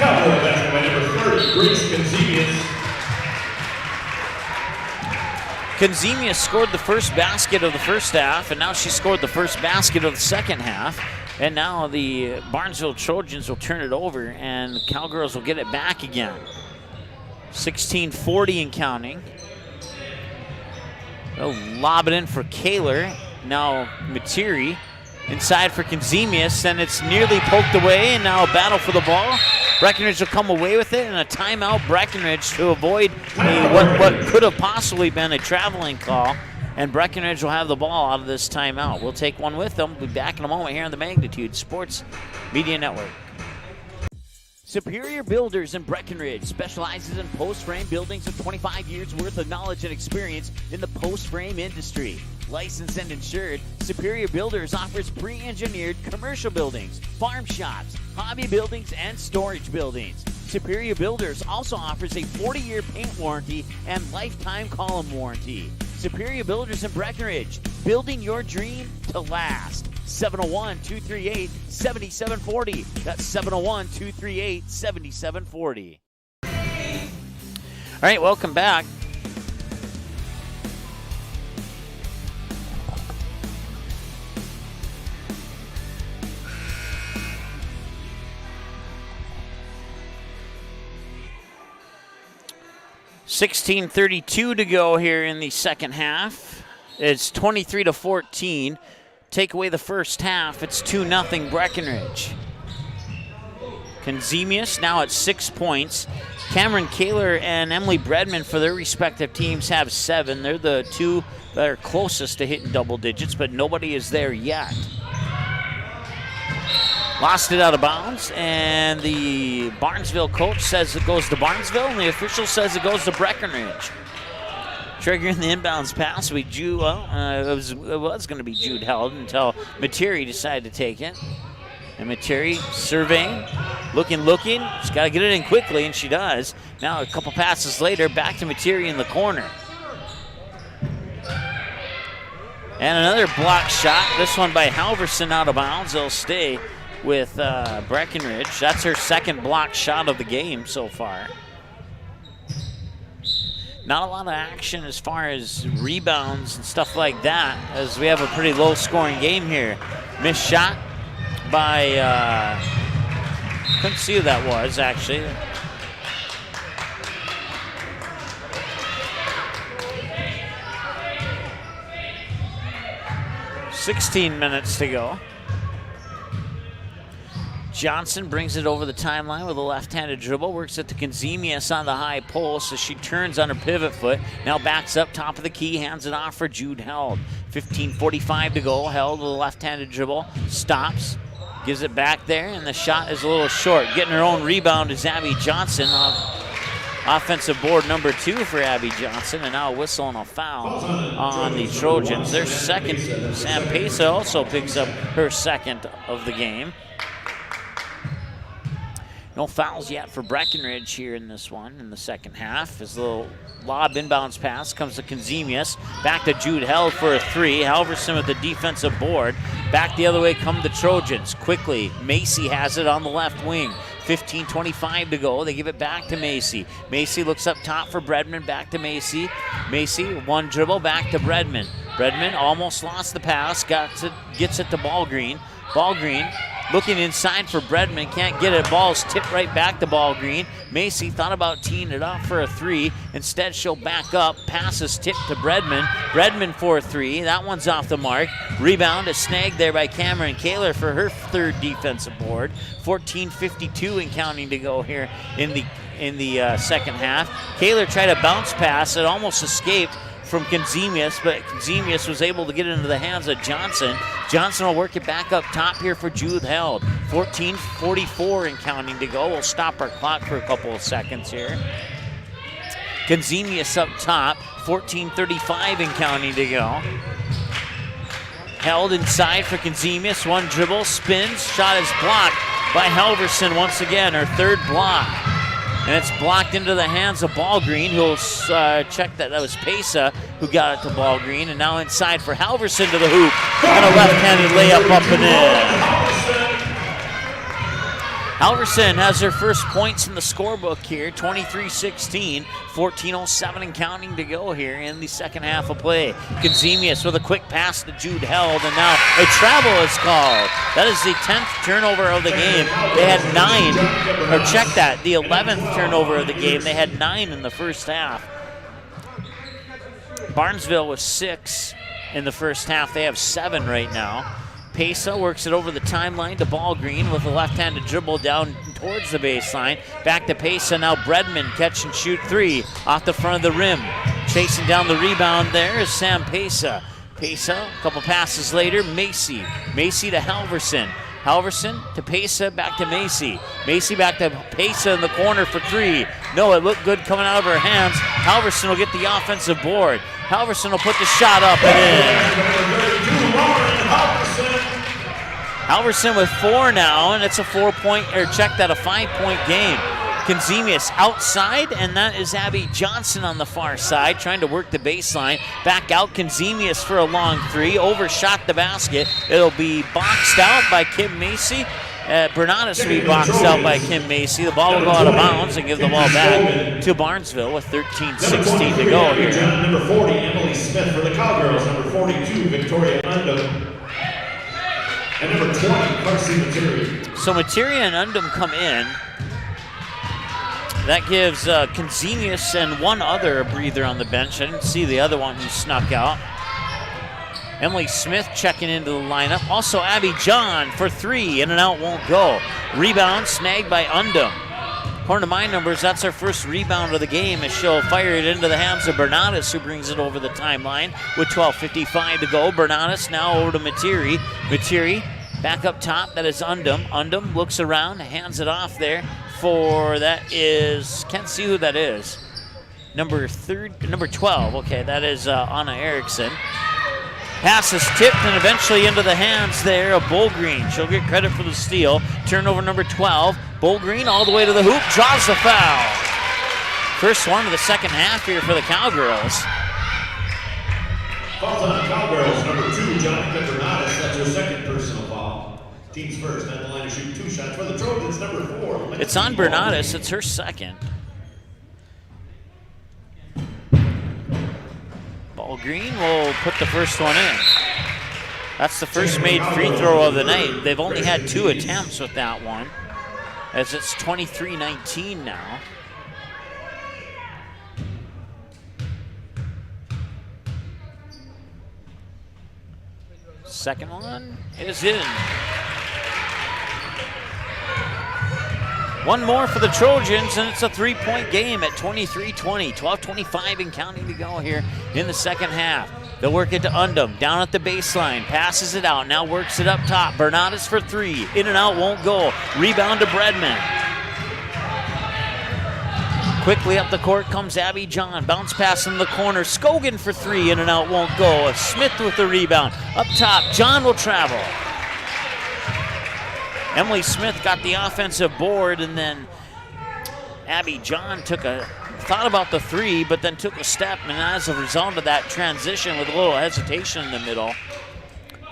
Conzemius scored the first basket of the first half, and now she scored the first basket of the second half. And now the Barnesville Trojans will turn it over, and the Cowgirls will get it back again. 16:40 and counting. They'll lob it in for Kaler. Now Materi inside for Conzemius, and it's nearly poked away, and now a battle for the ball. Breckenridge will come away with it, and a timeout Breckenridge to avoid what could have possibly been a traveling call, and Breckenridge will have the ball out of this timeout. We'll take one with them. We'll be back in a moment here on the Magnitude Sports Media Network. Superior Builders in Breckenridge specializes in post-frame buildings with 25 years worth of knowledge and experience in the post-frame industry. Licensed and insured, Superior Builders offers pre-engineered commercial buildings, farm shops, hobby buildings, and storage buildings. Superior Builders also offers a 40-year paint warranty and lifetime column warranty. Superior Builders in Breckenridge, building your dream to last. 701-238-7740. That's 701-238-7740. All right, welcome back. $16:32 to go here in the second half. It's 23-14. Take away the first half, it's 2-0 Breckenridge. Conzemius now at 6 points. Cameron Kaler and Emily Bredman for their respective teams have 7. They're the two that are closest to hitting double digits, but nobody is there yet. Lost it out of bounds, and the Barnesville coach says it goes to Barnesville, and the official says it goes to Breckenridge. Triggering the inbounds pass, it was going to be Jude Held until Materi decided to take it. And Materi surveying, looking. She's got to get it in quickly, and she does. Now a couple passes later, back to Materi in the corner. And another block shot, this one by Halverson out of bounds. They'll stay with Breckenridge. That's her second block shot of the game so far. Not a lot of action as far as rebounds and stuff like that, as we have a pretty low-scoring game here. Missed shot by, couldn't see who that was, actually. $16 minutes to go. Johnson brings it over the timeline with a left-handed dribble, works it to Conzemius on the high post as she turns on her pivot foot. Now backs up top of the key, hands it off for Jude Held. 15:45 to go. Held with a left-handed dribble, stops, gives it back there, and the shot is a little short. Getting her own rebound is Abby Johnson. Offensive board number 2 for Abby Johnson, and now a whistle and a foul on the Trojans. Their second. Sam Pesa also picks up her second of the game. No fouls yet for Breckenridge here in this one in the second half. His little lob inbounds pass comes to Conzemius. Back to Jude Held for a 3. Halverson with the defensive board. Back the other way come the Trojans. Quickly, Macy has it on the left wing. 15:25 to go. They give it back to Macy. Macy looks up top for Bredman. Back to Macy. Macy, one dribble, back to Bredman. Bredman almost lost the pass. Gets it to Ballgreen. Ballgreen looking inside for Bredman, can't get it. Ball's tipped right back to Ball Green. Macy thought about teeing it up for a 3. Instead, she'll back up. Passes tipped to Bredman. Bredman for a 3. That one's off the mark. Rebound is snagged there by Cameron Kaler for her 3rd defensive board. 14:52 and counting to go here in the second half. Kaler tried a bounce pass. It almost escaped from Konzemius, but Konzemius was able to get it into the hands of Johnson. Johnson will work it back up top here for Judith Held. 14:44 and counting to go. We'll stop our clock for a couple of seconds here. Konzemius up top. 14:35 and counting to go. Held inside for Konzemius. One dribble, spins, shot is blocked by Halverson once again, her 3rd block. And it's blocked into the hands of Ball Green, who'll check that was Pesa who got it to Ball Green. And now inside for Halverson to the hoop. And a left-handed layup up and in. Halverson has her first points in the scorebook here, 23-16, 14:07 and counting to go here in the second half of play. Konzemius with a quick pass to Jude Held, and now a travel is called. That is the 10th turnover of the game. They had 9, or check that, the 11th turnover of the game. They had 9 in the first half. Barnesville was 6 in the first half. They have 7 right now. Pesa works it over the timeline to Ball Green with a left-handed dribble down towards the baseline. Back to Pesa, now Bredman, catch and shoot 3 off the front of the rim. Chasing down the rebound there is Sam Pesa. Pesa, a couple passes later, Macy. Macy to Halverson. Halverson to Pesa, back to Macy. Macy back to Pesa in the corner for 3. No, it looked good coming out of her hands. Halverson will get the offensive board. Halverson will put the shot up and in. Halverson with 4 now, and it's a 4-point, or check that, a 5-point game. Konzemius outside, and that is Abby Johnson on the far side, trying to work the baseline. Back out, Konzemius for a long 3, overshot the basket. It'll be boxed out by Kim Macy. Bernatus will be boxed out by Kim Macy. The ball will go out of bounds and give the ball back to Barnesville with 13:16 to go here. Number 40, Emily Smith for the Cowgirls. Number 42, Victoria Undum. And number 20, Marcy Materia. So Materia and Undum come in. That gives Konzemius and one other a breather on the bench. I didn't see the other one who snuck out. Emily Smith checking into the lineup. Also Abby John for 3, in and out won't go. Rebound snagged by Undum. According to my numbers, that's her first rebound of the game as she'll fire it into the hands of Bernatus, who brings it over the timeline with 12:55 to go. Bernatus now over to Materi. Materi back up top, that is Undum. Undum looks around, hands it off there for, that is, can't see who that is. Number 12, okay, that is Anna Erickson. Pass is tipped and eventually into the hands there of Bullgreen. She'll get credit for the steal. Turnover number 12. Bullgreen all the way to the hoop, draws the foul. First one of the second half here for the Cowgirls. Falls on the Cowgirls, number 2, Jonica Bernatus. That's her second personal foul. Team's first at the line to shoot 2 shots for the Trojans, number 4. It's on Bernatus, it's her second. Ball Green will put the first one in. That's the first made free throw of the night. They've only had 2 attempts with that one, as it's 23-19 now. Second one is in. One more for the Trojans, and it's a 3-point game at 23-20. 12:25 and counting to go here in the second half. They'll work it to Undum, down at the baseline, passes it out, now works it up top. Bernatus for 3, in and out, won't go. Rebound to Bredman. Quickly up the court comes Abby John, bounce pass in the corner. Scogan for 3, in and out, won't go. Smith with the rebound. Up top, John will travel. Emily Smith got the offensive board, and then Abby John thought about the 3, but then took a step, and as a result of that transition with a little hesitation in the middle,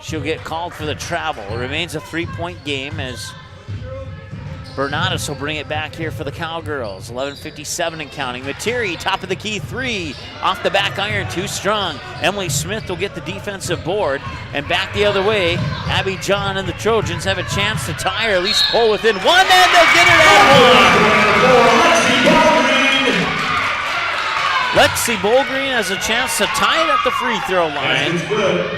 she'll get called for the travel. It remains a 3-point game as Bernatus will bring it back here for the Cowgirls. 11:57 and counting. Materi, top of the key, 3. Off the back iron, too strong. Emily Smith will get the defensive board. And back the other way, Abby John and the Trojans have a chance to tie or at least pull within 1, and they'll get it at 1. Lexi Bolgreen has a chance to tie it at the free throw line. That's good.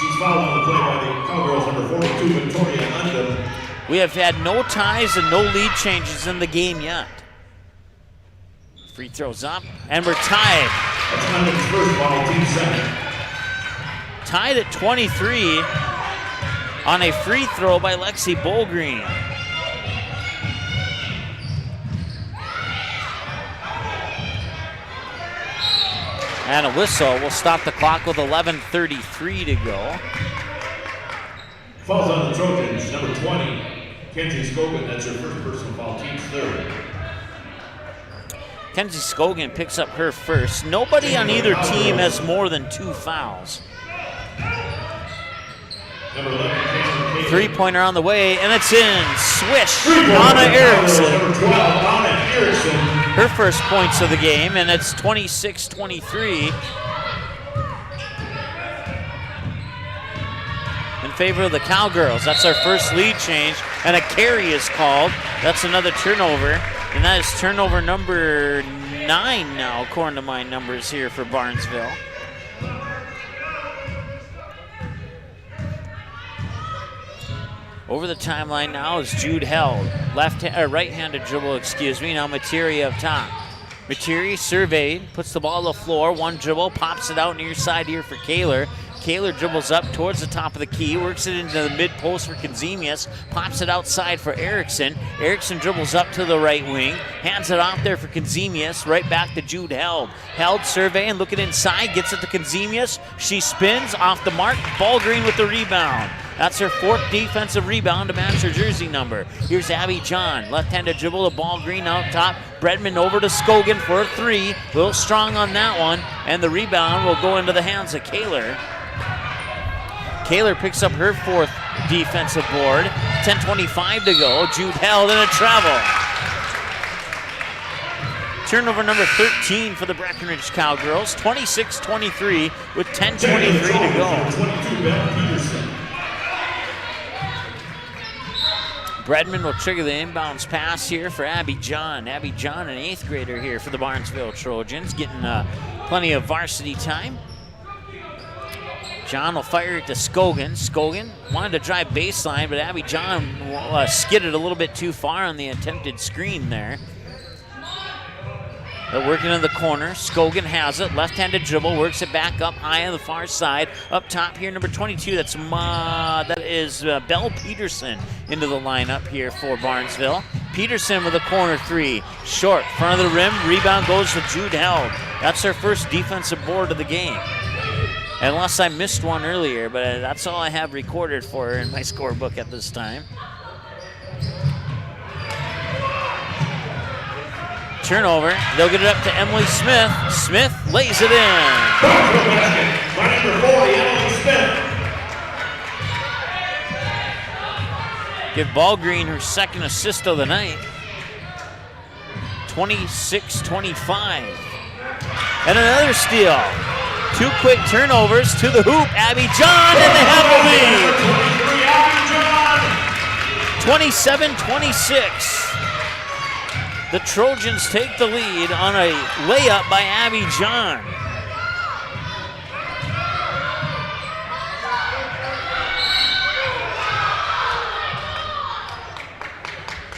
She's fouled on the play by the Cowgirls, number 42, Victoria Untitled. We have had no ties and no lead changes in the game yet. Free throws up, and we're tied. That's Untilted's first ball, team second. Tied at 23 on a free throw by Lexi Bolgreen. And a whistle will stop the clock with 11:33 to go. Falls on the Trojans, number 20, Kenzie Scogan. That's her first personal foul, team's third. Kenzie Scogan picks up her first. Nobody on either team has more than 2 fouls. Number 11, Three-pointer on the way, and it's in. Swish, Anna Erickson. Number 12, Anna Erickson. Her first points of the game, and it's 26-23. In favor of the Cowgirls. That's our first lead change, and a carry is called. That's another turnover, and that is turnover number 9 now, according to my numbers here for Barnesville. Over the timeline now is Jude Held. Right-handed dribble, Now Materi up top. Materi surveyed, puts the ball on the floor, 1 dribble, pops it out near side here for Kaler. Kaler dribbles up towards the top of the key, works it into the mid-post for Kazemius, pops it outside for Erickson. Erickson dribbles up to the right wing, hands it off there for Kazemius, right back to Jude Held. Held surveying, looking inside, gets it to Kazemius. She spins off the mark, Bolgreen with the rebound. That's her 4th defensive rebound to match her jersey number. Here's Abby John, left-handed dribble to Bolgreen out top. Bredman over to Scogan for a 3. A little strong on that one, and the rebound will go into the hands of Kaler. Kaler picks up her 4th defensive board. 10:25 to go. Jude Held in a travel. Turnover number 13 for the Breckenridge Cowgirls. 26-23 with 10:23 to go. Bredman will trigger the inbounds pass here for Abby John. Abby John, an 8th grader here for the Barnesville Trojans, getting plenty of varsity time. John will fire it to Scogan. Scogan wanted to drive baseline, but Abby John skidded a little bit too far on the attempted screen there. They're working in the corner. Scogan has it. Left-handed dribble, works it back up high on the far side. Up top here, number 22. That is Belle Peterson into the lineup here for Barnesville. Peterson with a corner 3. Short, front of the rim. Rebound goes to Jude Held. That's her first defensive board of the game. Unless I missed one earlier, but that's all I have recorded for her in my scorebook at this time. Turnover. They'll get it up to Emily Smith. Smith lays it in. By number 40, Emily Smith. Give Bolgreen her 2nd assist of the night. 26-25. And another steal. 2 quick turnovers to the hoop. Abby John, and they have the lead. 27-26. The Trojans take the lead on a layup by Abby John.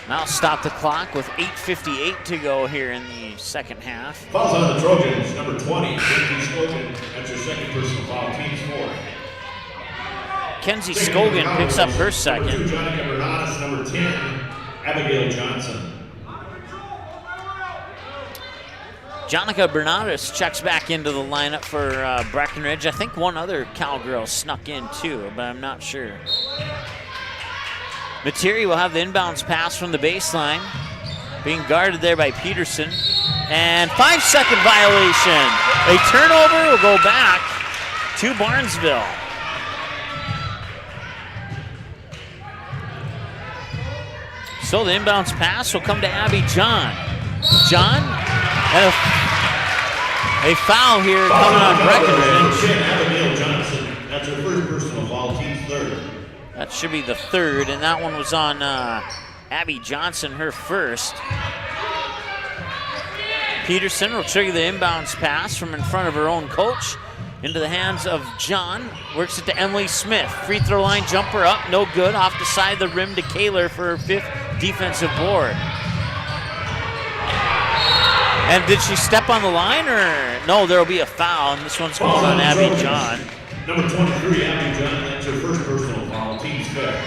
Now stop the clock with 8:58 to go here in the second half. Fouls on the Trojans, number 20, Kenzie Scogan. That's her 2nd personal foul, team's 4th. Kenzie Scogan picks up her 2nd. Number 2, Jonica Bernatus, number 10, Abigail Johnson. Jonica Bernatus checks back into the lineup for Breckenridge. I think one other Cowgirl snuck in too, but I'm not sure. Materi will have the inbounds pass from the baseline, being guarded there by Peterson. And 5-second violation. A turnover will go back to Barnesville. So the inbounds pass will come to Abby John. John, and a foul here coming on Breckenridge. Abigail Johnson, that's her first personal foul, team's third. That should be the third, and that one was on Abby Johnson, her first. Peterson will trigger the inbounds pass from in front of her own coach into the hands of John. Works it to Emily Smith. Free throw line jumper up, no good. Off the side of the rim to Kaler for her 5th defensive board. And did she step on the line, or no? There will be a foul, and this one's going on Abby John. Number 23, Abby John, that's her first personal foul, team's 5th.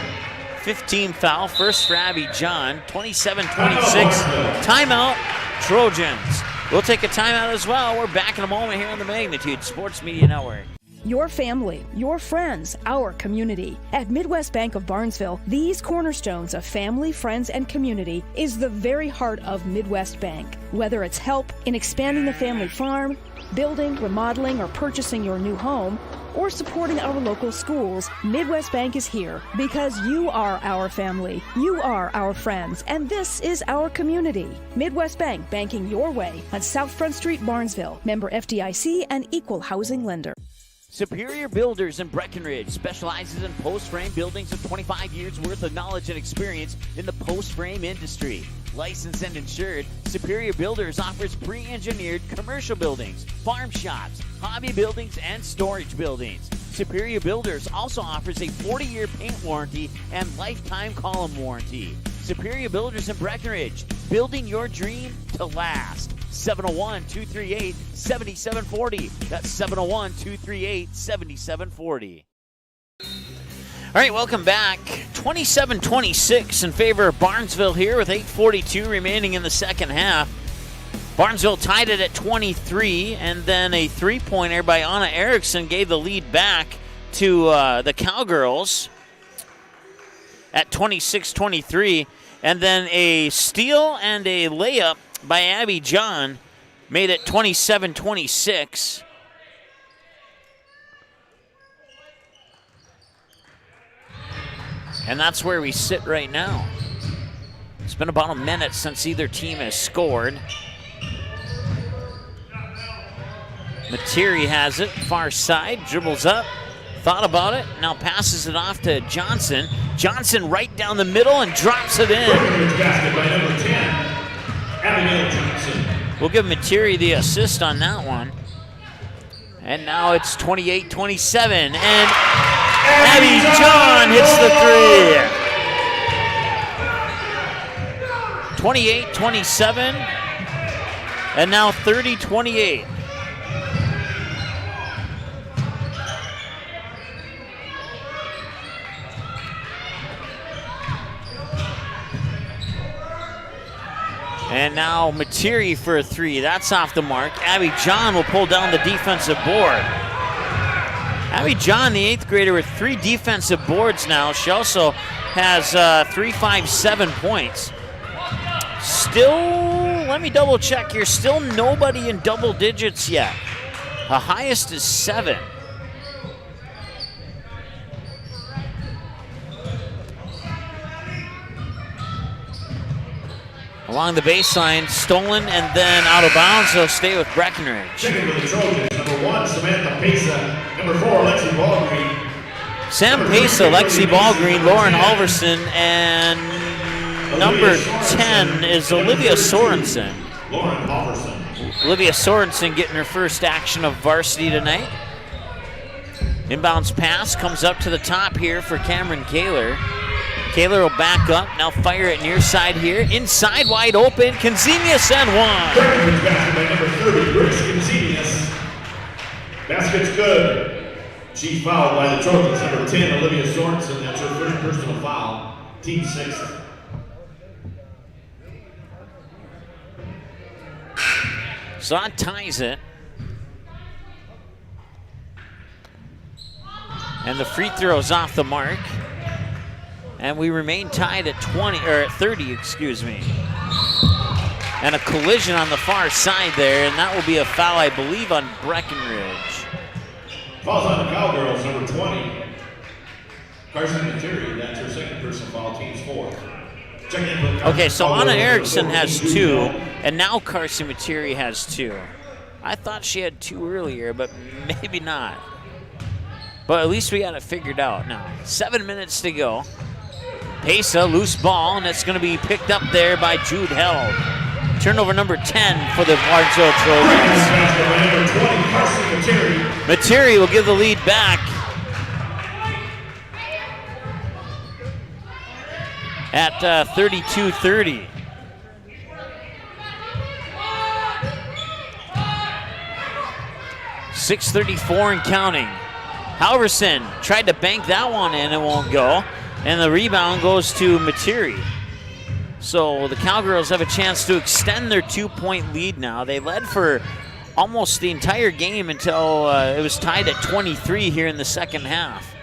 15 foul, first for Abby John. 27-26. Timeout, Trojans. We'll take a timeout as well. We're back in a moment here on the Magnitude Sports Media Network. Your family, your friends, our community. At Midwest Bank of Barnesville, these cornerstones of family, friends, and community is the very heart of Midwest Bank. Whether it's help in expanding the family farm, building, remodeling, or purchasing your new home, or supporting our local schools, Midwest Bank is here because you are our family, you are our friends, and this is our community. Midwest Bank, banking your way on South Front Street, Barnesville. Member FDIC and equal housing lender. Superior Builders in Breckenridge specializes in post-frame buildings with 25 years worth of knowledge and experience in the post-frame industry. Licensed and insured, Superior Builders offers pre-engineered commercial buildings, farm shops, hobby buildings, and storage buildings. Superior Builders also offers a 40-year paint warranty and lifetime column warranty. Superior Builders in Breckenridge, building your dream to last. 701-238-7740. That's 701-238-7740. All right, welcome back. 27-26 in favor of Barnesville here with 8:42 remaining in the second half. Barnesville tied it at 23, and then a three-pointer by Anna Erickson gave the lead back to the Cowgirls at 26-23, and then a steal and a layup by Abby John made it 27-26. And that's where we sit right now. It's been about a minute since either team has scored. Materi has it, far side, dribbles up, thought about it, now passes it off to Johnson. Johnson right down the middle and drops it in. Basket by number 10, Abigail Johnson. We'll give Materi the assist on that one. And now it's 28-27, and Abby John hits the three. 28-27, and now 30-28. And now Materi for a three. That's off the mark. Abby John will pull down the defensive board. Abby John, the 8th grader, with 3 defensive boards now. She also has 3, 5, 7 points. Still, let me double check here, still nobody in double digits yet. The highest is 7. Along the baseline, stolen and then out of bounds. They'll stay with Breckenridge. Checking for the Trojans, number 1, Samantha Pesa. Number 4, Lexi Ballgreen. Sam Pesa, Lexi Ballgreen, Lauren Halverson, and number 10 is Olivia Sorensen. Lauren Halverson. Olivia Sorensen getting her first action of varsity tonight. Inbounds pass comes up to the top here for Cameron Kaler. Kaler will back up, now fire it near side here. Inside, wide open, Consenius and one. Breckenridge basket by number 30, Brooks Consenius. Basket's good. She's fouled by the Trojans, number 10, Olivia Sorensen. That's her first personal foul, team 6th. So that ties it. And the free throw's off the mark. And we remain tied at 30, excuse me. And a collision on the far side there, and that will be a foul, I believe, on Breckenridge. Falls on the Cowgirls, number 20. Carson Materi, that's her second personal foul, team's 4th. Okay, so Anna Erickson has 2, and now Carson Materi has 2. I thought she had 2 earlier, but maybe not. But at least we got it figured out now. 7 minutes to go. Pesa, loose ball, and it's going to be picked up there by Jude Held. Turnover number 10 for the Barnesville Trojans. Materi will give the lead back at 32-30. .634 and counting. Halverson tried to bank that one in, it won't go. And the rebound goes to Materi. So the Cowgirls have a chance to extend their 2-point lead now. They led for almost the entire game until it was tied at 23 here in the second half.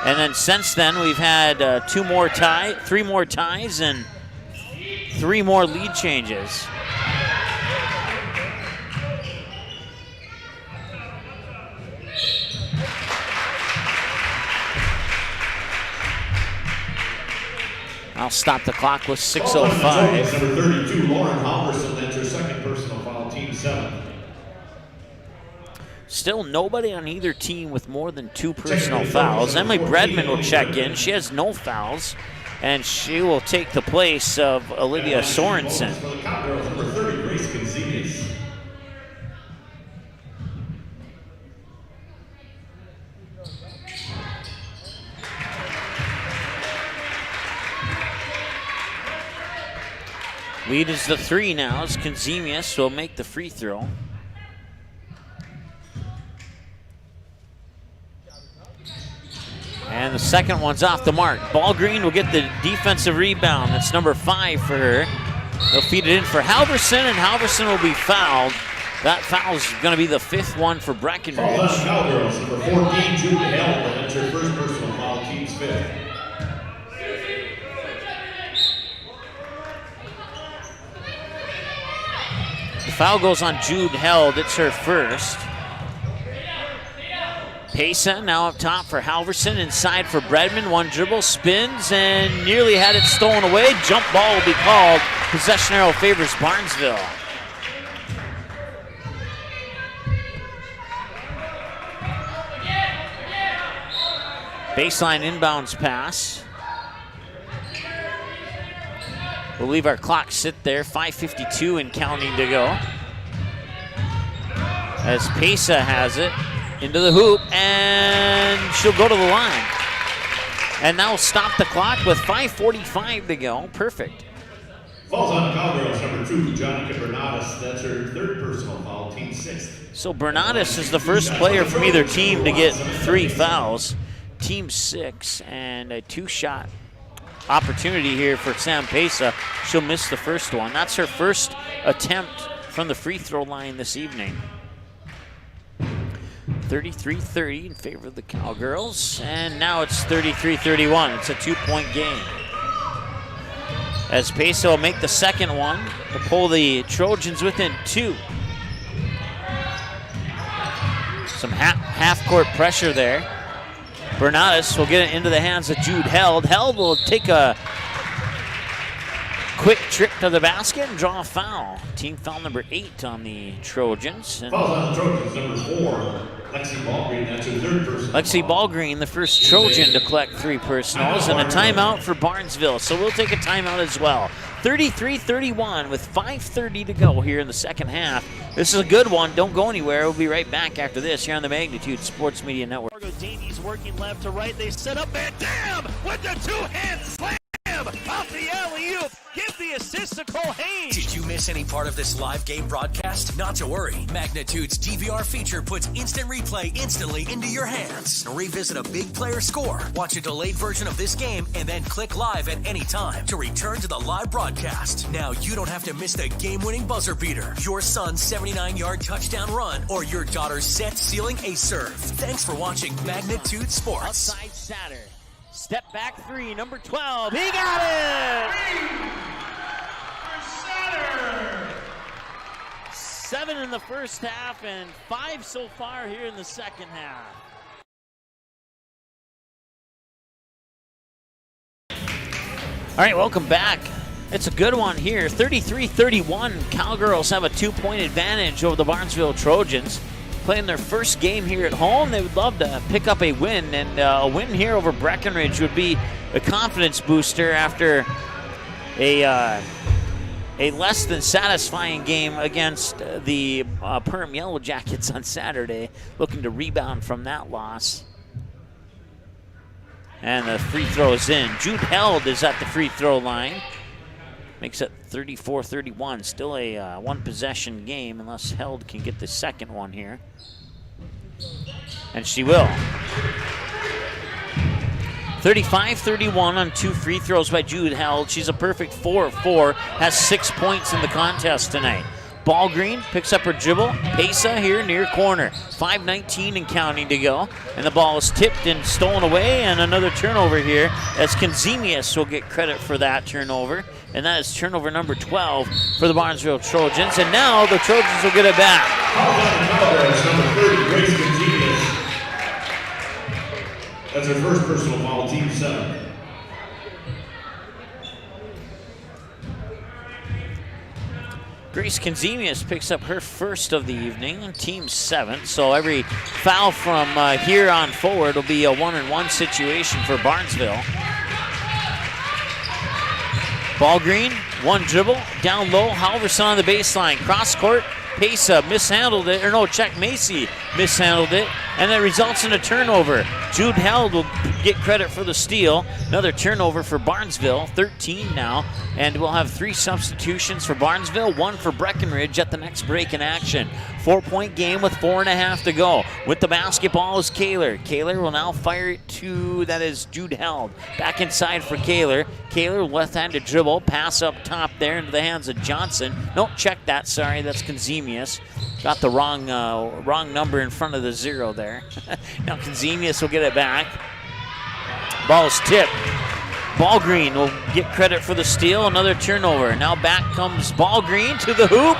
And then since then, we've had 3 more ties, and 3 more lead changes. I'll stop the clock with 6:05. Number 32, Lauren Halverson, that's her second personal foul, team 7. Still nobody on either team with more than 2 personal fouls. Emily Bredman will check in. She has no fouls, and she will take the place of Olivia Sorensen. For the Cowgirls, number 30, Grace Gonzalez. Lead is the 3 now as Konzemius will make the free throw. And the second one's off the mark. Ballgreen will get the defensive rebound. That's number 5 for her. They'll feed it in for Halverson, and Halverson will be fouled. That foul is going to be the 5th one for Breckenridge. Cowgirls, number 14, Jude Held, that's her first personal foul, team's 5th. The foul goes on Jude Held. It's her first. Pesa now up top for Halverson, inside for Bredman. One dribble, spins, and nearly had it stolen away. Jump ball will be called. Possession arrow favors Barnesville. Baseline inbounds pass. We'll leave our clock sit there. 5:52 and counting to go. As Pesa has it into the hoop, and she'll go to the line. And now stop the clock with 5:45 to go. Perfect. Falls on the Cowgirls, number 2, Jonica Bernadas. That's her 3rd personal foul, team 6th. So Bernadas is the first player from either team to get 3 fouls. Team 6, and a 2-shot opportunity here for Sam Pesa. She'll miss the first one. That's her first attempt from the free throw line this evening. 33-30 in favor of the Cowgirls, and now it's 33-31. It's a 2-point game. As Pesa will make the second one to pull the Trojans within 2. Some half-court pressure there. Bernadas will get it into the hands of Jude Held. Held will take a quick trip to the basket and draw a foul. Team foul number 8 on the Trojans. And Fouls on the Trojans, number 4, Lexi Ballgreen. That's her 3rd personal. Lexi Ballgreen, the first Trojan to collect 3 personals, and a timeout for Barnesville. So we'll take a timeout as well. 33-31 with 5:30 to go here in the second half. This is a good one. Don't go anywhere. We'll be right back after this here on the Magnitude Sports Media Network. Davies working left to right. They set up Van Dam with the 2-hand slam off the alley-oop. Give the assist to Cole Haynes. Did you miss any part of this live game broadcast? Not to worry. Magnitude's DVR feature puts instant replay instantly into your hands. Revisit a big player score, watch a delayed version of this game, and then click live at any time to return to the live broadcast. Now you don't have to miss the game-winning buzzer beater, your son's 79-yard touchdown run, or your daughter's set-sealing ace serve. Thanks for watching Magnitude Sports. Outside Satter. Step back 3, number 12. He got it! 7 in the first half and 5 so far here in the second half. right, welcome back. It's a good one here. 33-31. Cowgirls have a 2-point advantage over the Barnesville Trojans. Playing their first game here at home. They would love to pick up a win, and a win here over Breckenridge would be a confidence booster after a less than satisfying game against the Perm Yellow Jackets on Saturday, looking to rebound from that loss. And the free throw is in. Jude Held is at the free throw line. Makes it 34-31. Still a one-possession game unless Held can get the second one here. And she will. 35-31 on 2 free throws by Jude Held. She's a perfect 4 of 4. Has 6 points in the contest tonight. Ball Green picks up her dribble. Pesa here near corner. 5:19 and counting to go. And the ball is tipped and stolen away. And another turnover here as Konzemius will get credit for that turnover. And that is turnover number 12 for the Barnesville Trojans. And now the Trojans will get it back. Number 30, Grace Konzemius. That's her first personal foul, team 7. Grace Konzemius picks up her first of the evening, team 7. So every foul from here on forward will be a 1-and-1 situation for Barnesville. Ball Green, one dribble, down low, Halverson on the baseline, cross court, Pesa mishandled it, or no, Check Macy mishandled it, and that results in a turnover. Jude Held will get credit for the steal. Another turnover for Barnesville, 13 now, and we'll have 3 substitutions for Barnesville, 1 for Breckenridge at the next break in action. 4-point game with 4.5 to go. With the basketball is Kaler. Kaler will now fire it to, that is Jude Held. Back inside for Kaler. Kaler left-handed dribble, pass up top there into the hands of Johnson. No, check that, sorry, that's Konzemius. Got the wrong number in front of the 0 there. Now Konzemius will get it back. Ball's tipped. Ball Green will get credit for the steal. Another turnover. Now back comes Ball Green to the hoop.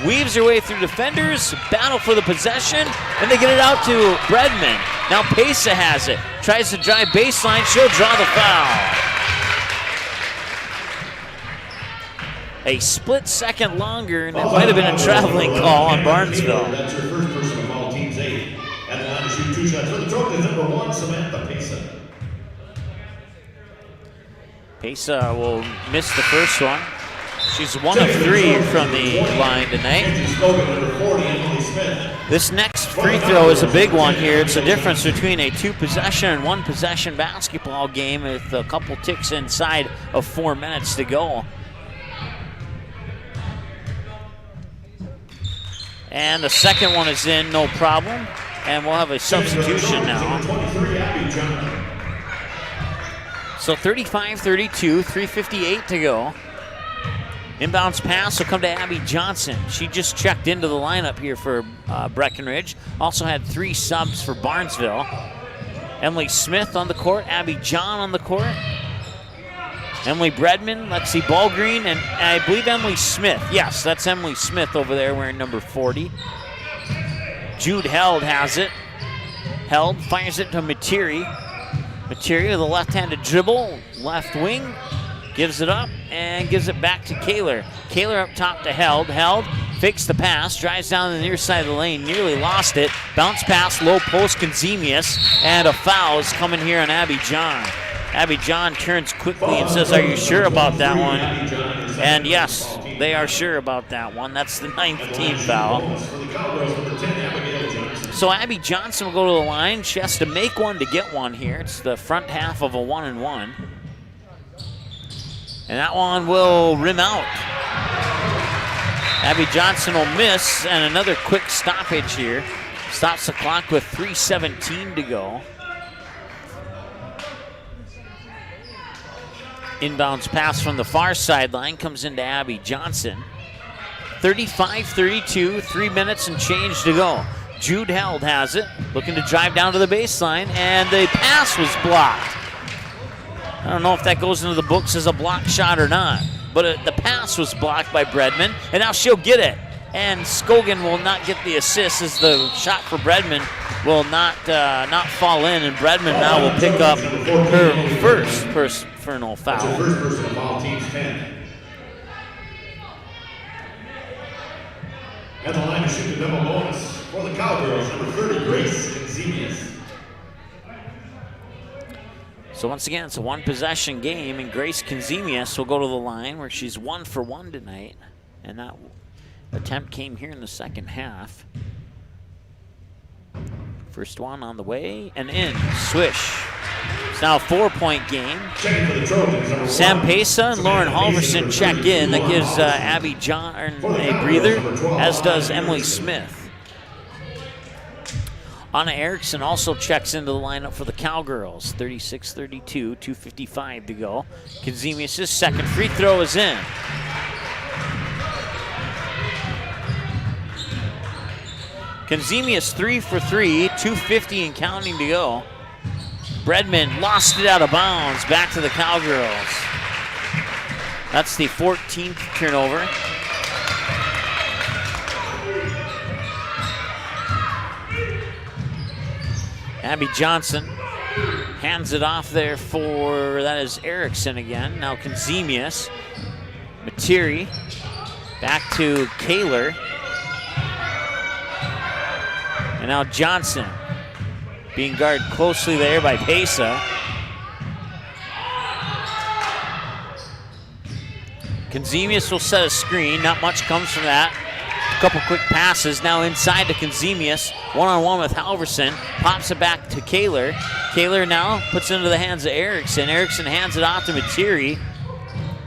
Weaves her way through defenders. Battle for the possession. And they get it out to Bredman. Now Pesa has it. Tries to drive baseline. She'll draw the foul. A split second longer, and it might have been a traveling call on Barnesville. That's her first personal foul, team's 8. At the line to shoot 2 shots for the Trojans, number 1, Samantha Pesa. Pesa will miss the first one. She's 1 of 3 from the line tonight. This next free throw is a big one here. It's the difference between a 2-possession and 1-possession basketball game with a couple ticks inside of 4 minutes to go. And the second one is in, no problem. And we'll have a substitution now. So 35-32, 3:58 to go. Inbounds pass will come to Abby Johnson. She just checked into the lineup here for Breckenridge. Also had 3 subs for Barnesville. Emily Smith on the court, Abby John on the court. Emily Bredman, let's see, Ball Green, and I believe Emily Smith. Yes, that's Emily Smith over there wearing number 40. Jude Held has it. Held fires it to Materi. Materi with a left-handed dribble, left wing, gives it up and gives it back to Kaler. Kaler up top to Held. Held fakes the pass, drives down the near side of the lane, nearly lost it. Bounce pass, low post, Konzemius, and a foul is coming here on Abby John. Abby John turns quickly and says, "Are you sure about that one?" And yes, they are sure about that one. That's the 9th team foul. So Abby Johnson will go to the line. She has to make one to get one here. It's the front half of a 1-and-1. And that one will rim out. Abby Johnson will miss, and another quick stoppage here. Stops the clock with 3:17 to go. Inbounds pass from the far sideline comes into Abby Johnson. 35-32, 3 minutes and change to go. Jude Held has it, looking to drive down to the baseline, and the pass was blocked. I don't know if that goes into the books as a block shot or not, but the pass was blocked by Bredman, and now she'll get it. And Scogan will not get the assist as the shot for Bredman will not fall in, and Bredman now will pick up her first. personal That's foul. your first personal foul, team's 10. At the line to shoot the double bonus for the Cowgirls, number 30, Grace Consemius. So once again, it's a one-possession game, and Grace Consemius will go to the line where she's 1 for 1 tonight. And that attempt came here in the second half. First one on the way, and in. Swish. It's now a 4-point game. Sam Pesa and Lauren Halverson check in. That gives Abby John a breather, as does Emily Smith. Anna Erickson also checks into the lineup for the Cowgirls. 36-32, 2:55 to go. Consemius' second free throw is in. Consemius 3 for 3, 2:50 and counting to go. Bredman lost it out of bounds, back to the Cowgirls. That's the 14th turnover. Abby Johnson hands it off there for, that is Erickson again. Now Consemius. Materi back to Kaler. And now Johnson being guarded closely there by Pesa. Consemius will set a screen. Not much comes from that. A couple quick passes. Now inside to Consemius. One-on-one with Halverson. Pops it back to Kaler. Kaler now puts it into the hands of Erickson. Erickson hands it off to Materi.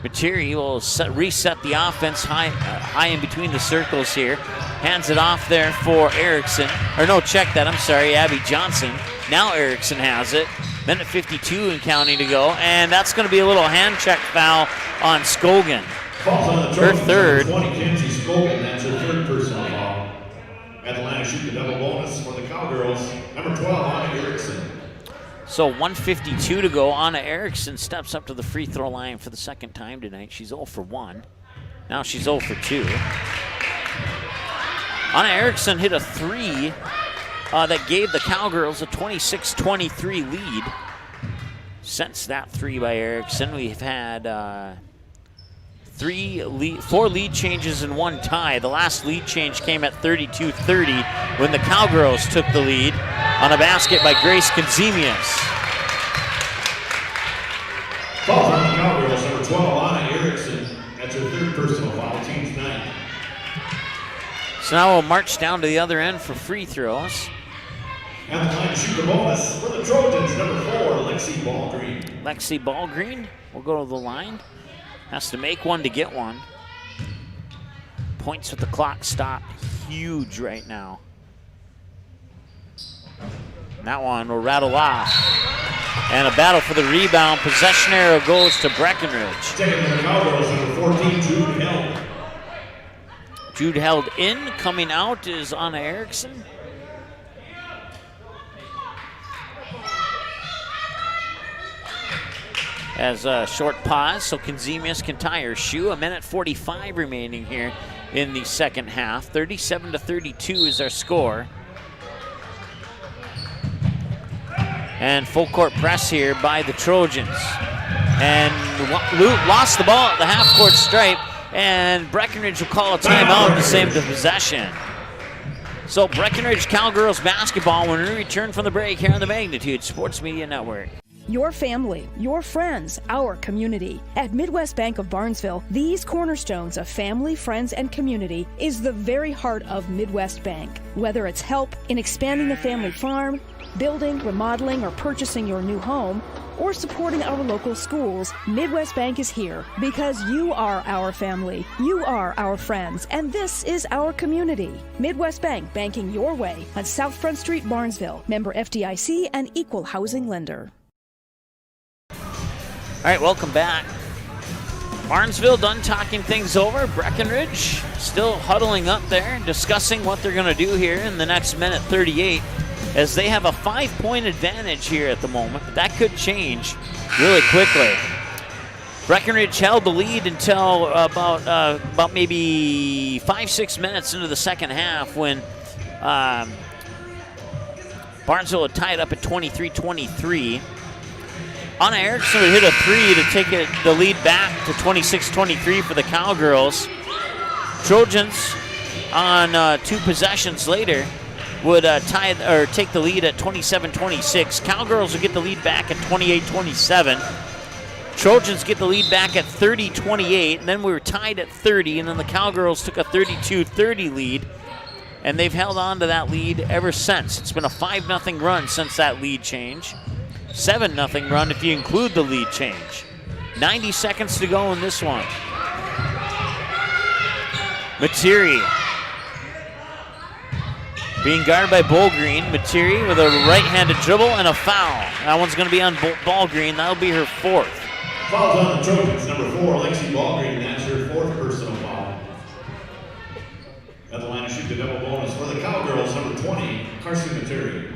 Materi will reset the offense high in between the circles here. Hands it off there for Erickson. Or no, check that, I'm sorry, Abby Johnson. Now Erickson has it. Minute 52 and counting to go. And that's going to be a little hand check foul on Scogan. Her third. 20, Kenzie Scogan, that's her third personal foul. At the line to shoot the double bonus for the Cowgirls, number 12, Anna Erickson. So 1:52 to go. Anna Erickson steps up to the free throw line for the second time tonight. She's 0 for 1. Now she's 0 for 2. Anna Erickson hit a 3 that gave the Cowgirls a 26-23 lead. Since that 3 by Erickson, we've had 4 lead changes and 1 tie. The last lead change came at 32-30 when the Cowgirls took the lead on a basket by Grace Consemius. Foul on the Cowgirls, number 12, Anna Erickson. That's her third personal foul, team's 9. So now we'll march down to the other end for free throws. And the line to shoot the bonus for the Trojans, number 4, Lexi Ballgreen. Lexi Ballgreen will go to the line. Has to make one to get one. Points with the clock stopped. Huge right now. That one will rattle off. And a battle for the rebound. Possession arrow goes to Breckenridge. Taking the Cowgirls, number 14, Jude Held. Jude Held in. Coming out is Anna Erickson. As a short pause, so Consemius can tie her shoe. 1:45 remaining here in the second half. 37-32 is our score. And full court press here by the Trojans. And lost the ball at the half court stripe, and Breckenridge will call a timeout to save the possession. So Breckenridge Cowgirls basketball when we return from the break here on the Magnitude Sports Media Network. Your family, your friends, our community. At Midwest Bank of Barnesville, these cornerstones of family, friends, and community is the very heart of Midwest Bank. Whether it's help in expanding the family farm, building, remodeling, or purchasing your new home, or supporting our local schools, Midwest Bank is here because you are our family, you are our friends, and this is our community. Midwest Bank, banking your way on South Front Street, Barnesville. Member FDIC and equal housing lender. All right, welcome back. Barnesville done talking things over. Breckenridge still huddling up there, discussing what they're going to do here in the next minute 38, as they have a 5-point advantage here at the moment. But that could change really quickly. Breckenridge held the lead until about maybe 5-6 minutes into the second half when Barnesville had tied up at 23-23. Anna Erickson would hit a 3 to take the lead back to 26-23 for the Cowgirls. Trojans on 2 possessions later would take the lead at 27-26. Cowgirls would get the lead back at 28-27. Trojans get the lead back at 30-28, and then we were tied at 30, and then the Cowgirls took a 32-30 lead, and they've held on to that lead ever since. It's been a 5-0 run since that lead change. 7-0 run if you include the lead change. 90 seconds to go in this one. Materi being guarded by Ballgreen. Materi with a right-handed dribble and a foul. That one's going to be on Ballgreen. That'll be her 4th. Foul's on the Trojans, number 4, Lexi Ballgreen. That's her 4th personal foul. At the line to shoot the double bonus for the Cowgirls, number 20, Carson Materi.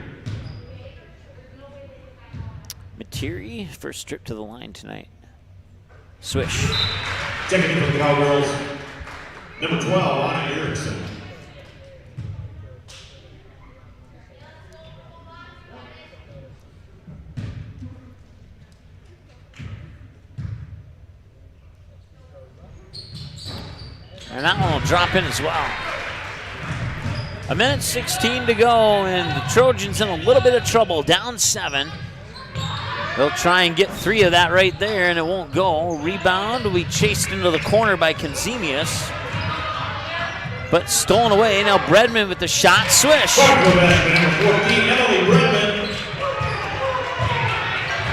Materi first trip to the line tonight. Swish. Checking in for the Cowgirls, number 12, Anna Erickson. And that one will drop in as well. 1:16 to go, and the Trojans in a little bit of trouble, down 7. They'll try and get 3 of that right there, and it won't go. Rebound will be chased into the corner by Kenzemius, but stolen away. Now Bredman with the shot. Swish.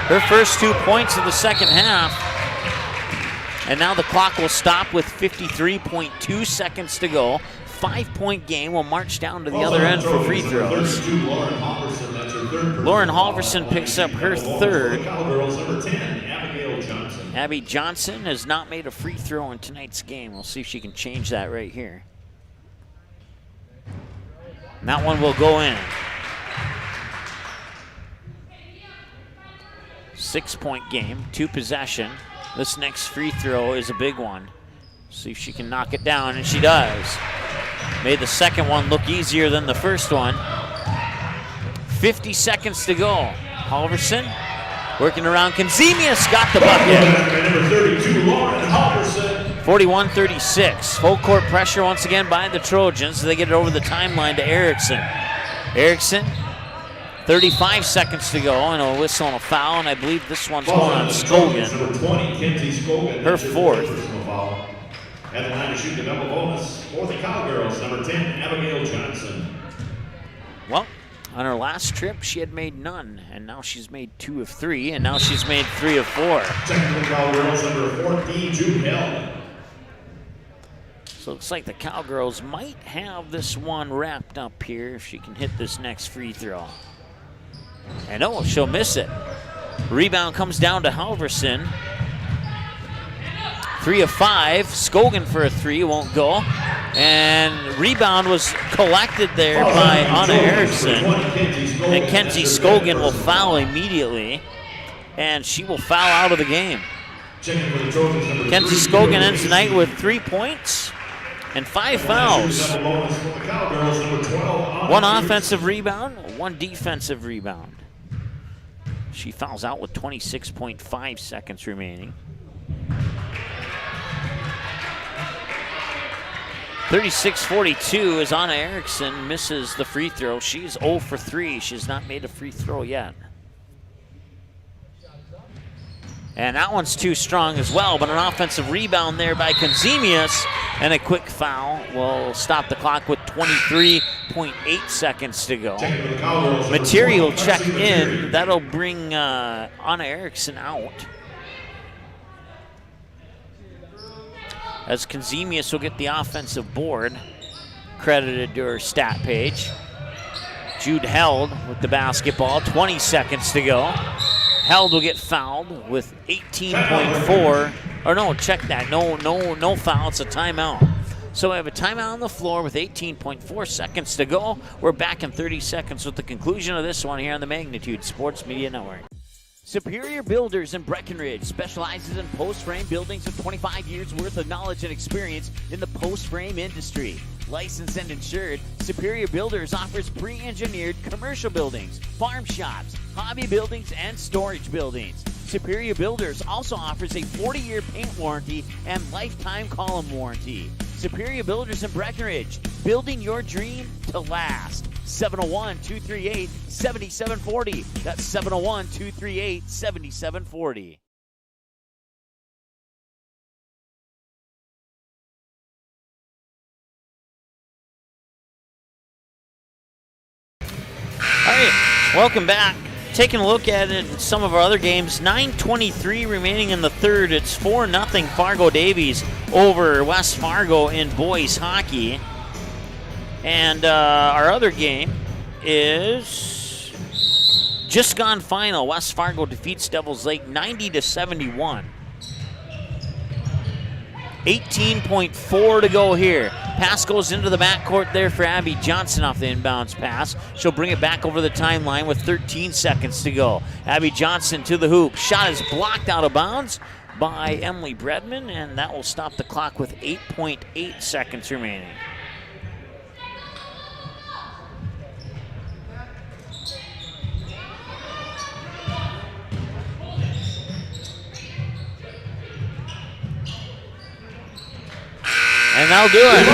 Her first 2 points of the second half. And now the clock will stop with 53.2 seconds to go. 5-point game. We'll march down to the other end for free throws. Lauren Halverson picks up her 3rd. Abby Johnson has not made a free throw in tonight's game. We'll see if she can change that right here. And that one will go in. 6-point game, 2 possession. This next free throw is a big one. See if she can knock it down, and she does. Made the second one look easier than the first one. 50 seconds to go. Halverson working around. Kenzemius got the bucket. 41-36. Full court pressure once again by the Trojans. They get it over the timeline to Erickson. Erickson, 35 seconds to go, and a whistle and a foul, and I believe this one's going on Scogan. Her 4th. At the line to shoot the double bonus for the Cowgirls, number 10, Abigail Johnson. Well, on her last trip, she had made none, and now she's made 2 of 3, and now she's made 3 of 4. Second for the Cowgirls, number 14, Jude Held. So it looks like the Cowgirls might have this one wrapped up here if she can hit this next free throw. And oh, she'll miss it. Rebound comes down to Halverson. 3 of 5. Scogan for a 3, won't go. And rebound was collected there by Anna Erickson. And Kenzie Scogan will foul immediately. And she will foul out of the game. Kenzie Scogan ends the night with 3 points and 5 fouls. 1 offensive rebound, 1 defensive rebound. She fouls out with 26.5 seconds remaining. 36-42 as Anna Erickson misses the free throw. She's 0 for 3. She's not made a free throw yet. And that one's too strong as well, but an offensive rebound there by Kenzemius, and a quick foul will stop the clock with 23.8 seconds to go. Material check in. That'll bring Anna Erickson out. As Kenzemius will get the offensive board, credited to her stat page. Jude Held with the basketball, 20 seconds to go. Held will get fouled with 18.4, or no, check that, no foul, it's a timeout. So we have a timeout on the floor with 18.4 seconds to go. We're back in 30 seconds with the conclusion of this one here on the Magnitude Sports Media Network. Superior Builders in Breckenridge specializes in post-frame buildings with 25 years worth of knowledge and experience in the post-frame industry. Licensed and insured, Superior Builders offers pre-engineered commercial buildings, farm shops, hobby buildings, and storage buildings. Superior Builders also offers a 40-year paint warranty and lifetime column warranty. Superior Builders in Breckenridge, building your dream to last. 701-238-7740. That's 701-238-7740. All right, welcome back. Taking a look at it in some of our other games, 9:23 remaining in the third. It's 4-0 Fargo Davies over West Fargo in boys hockey. And our other game is just gone final. West Fargo defeats Devils Lake 90-71. 18.4 to go here. Pass goes into the backcourt there for Abby Johnson off the inbounds pass. She'll bring it back over the timeline with 13 seconds to go. Abby Johnson to the hoop. Shot is blocked out of bounds by Emily Bredman, and that will stop the clock with 8.8 seconds remaining. And that'll do it.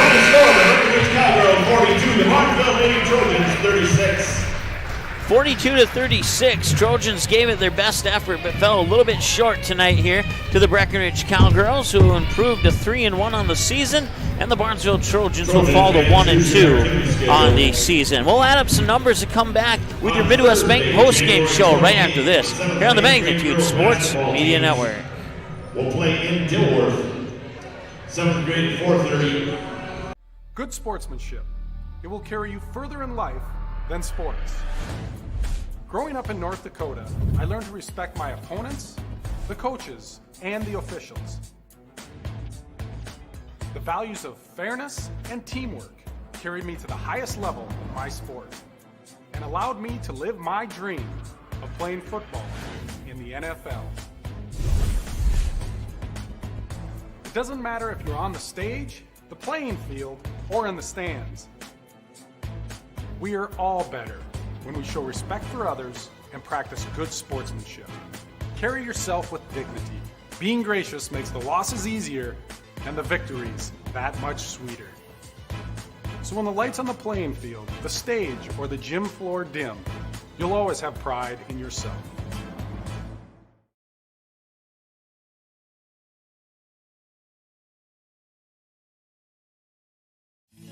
42-36. Trojans gave it their best effort, but fell a little bit short tonight here to the Breckenridge Cowgirls, who improved to 3-1 on the season, and the Barnesville Trojans will fall to 1-2 on the season. We'll add up some numbers to come back with your Midwest Bank postgame show right after this here on the Magnitude Sports Media Network. We'll play in Dilworth. 7th grade at 4:30. Good sportsmanship. It will carry you further in life than sports. Growing up in North Dakota, I learned to respect my opponents, the coaches, and the officials. The values of fairness and teamwork carried me to the highest level of my sport and allowed me to live my dream of playing football in the NFL. It doesn't matter if you're on the stage, the playing field, or in the stands. We are all better when we show respect for others and practice good sportsmanship. Carry yourself with dignity. Being gracious makes the losses easier and the victories that much sweeter. So when the lights on the playing field, the stage, or the gym floor dim, you'll always have pride in yourself.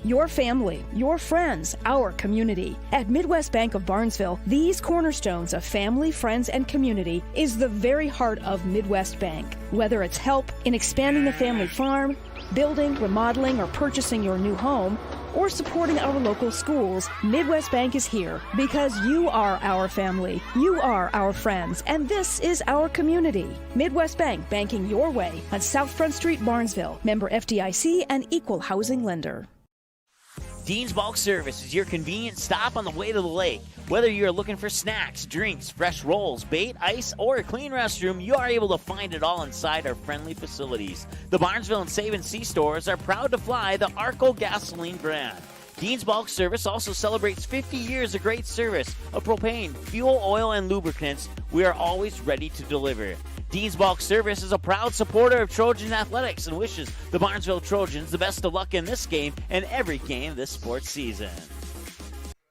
Your family, your friends, our community. At Midwest Bank of Barnesville, these cornerstones of family, friends, and community is the very heart of Midwest Bank. Whether it's help in expanding the family farm, building, remodeling, or purchasing your new home, or supporting our local schools, Midwest Bank is here because you are our family, you are our friends, and this is our community. Midwest Bank, banking your way on South Front Street, Barnesville. Member FDIC and equal housing lender. Dean's Bulk Service is your convenient stop on the way to the lake. Whether you're looking for snacks, drinks, fresh rolls, bait, ice, or a clean restroom, you are able to find it all inside our friendly facilities. The Barnesville and Save & See stores are proud to fly the Arco gasoline brand. Dean's Bulk Service also celebrates 50 years of great service of propane, fuel, oil, and lubricants. We are always ready to deliver. Dean's Bulk Service is a proud supporter of Trojan athletics and wishes the Barnesville Trojans the best of luck in this game and every game this sports season.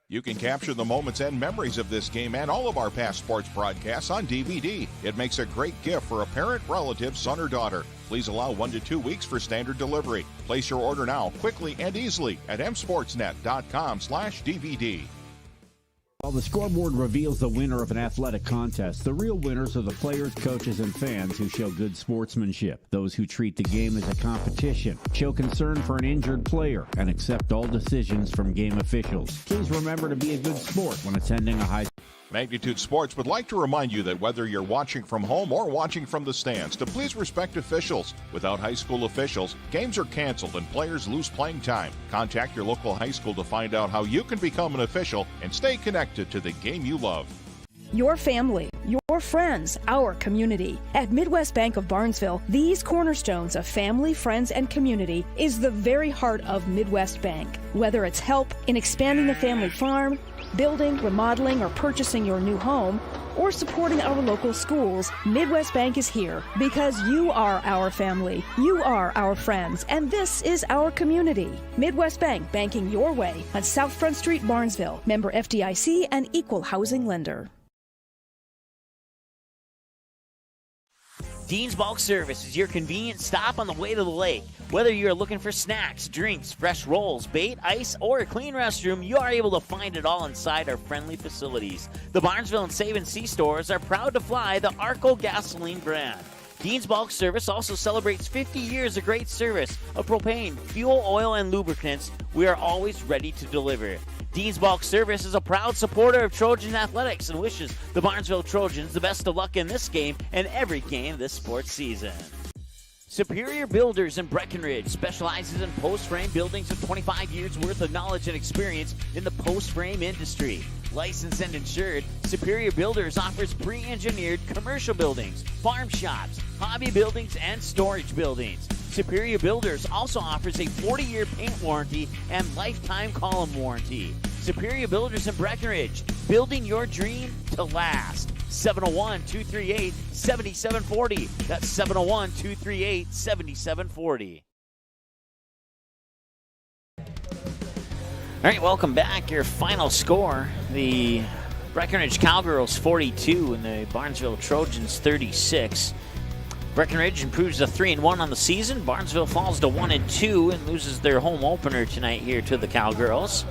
You can capture the moments and memories of this game and all of our past sports broadcasts on DVD. It makes a great gift for a parent, relative, son, or daughter. Please allow 1 to 2 weeks for standard delivery. Place your order now, quickly and easily at msportsnet.com/DVD. While the scoreboard reveals the winner of an athletic contest, the real winners are the players, coaches, and fans who show good sportsmanship. Those who treat the game as a competition, show concern for an injured player, and accept all decisions from game officials. Please remember to be a good sport when attending a high. Magnitude Sports would like to remind you that whether you're watching from home or watching from the stands, to please respect officials. Without high school officials, games are canceled and players lose playing time. Contact your local high school to find out how you can become an official and stay connected to the game you love. Your family, your friends, our community. At Midwest Bank of Barnesville, these cornerstones of family, friends, and community is the very heart of Midwest Bank. Whether it's help in expanding the family farm, Building, remodeling, or purchasing your new home, or supporting our local schools, Midwest Bank is here because you are our family, you are our friends, and this is our community. Midwest Bank, banking your way on South Front Street, Barnesville. Member FDIC and equal housing lender. Dean's Bulk Service is your convenient stop on the way to the lake. Whether you're looking for snacks, drinks, fresh rolls, bait, ice, or a clean restroom, you are able to find it all inside our friendly facilities. The Barnesville and Save and Sea stores are proud to fly the Arco gasoline brand. Dean's Bulk Service also celebrates 50 years of great service of propane, fuel, oil, and lubricants. We are always ready to deliver. Dean's Bulk Service is a proud supporter of Trojan Athletics and wishes the Barnesville Trojans the best of luck in this game and every game this sports season. Superior Builders in Breckenridge specializes in post-frame buildings with 25 years worth of knowledge and experience in the post-frame industry. Licensed and insured, Superior Builders offers pre-engineered commercial buildings, farm shops, hobby buildings, and storage buildings. Superior Builders also offers a 40-year paint warranty and lifetime column warranty. Superior Builders in Breckenridge, building your dream to last. 701-238-7740. That's 701-238-7740. All right, welcome back. Your final score, the Breckenridge Cowgirls 42 and the Barnesville Trojans 36. Breckenridge improves to 3-1 on the season. Barnesville falls to 1-2 and loses their home opener tonight here to the Cowgirls.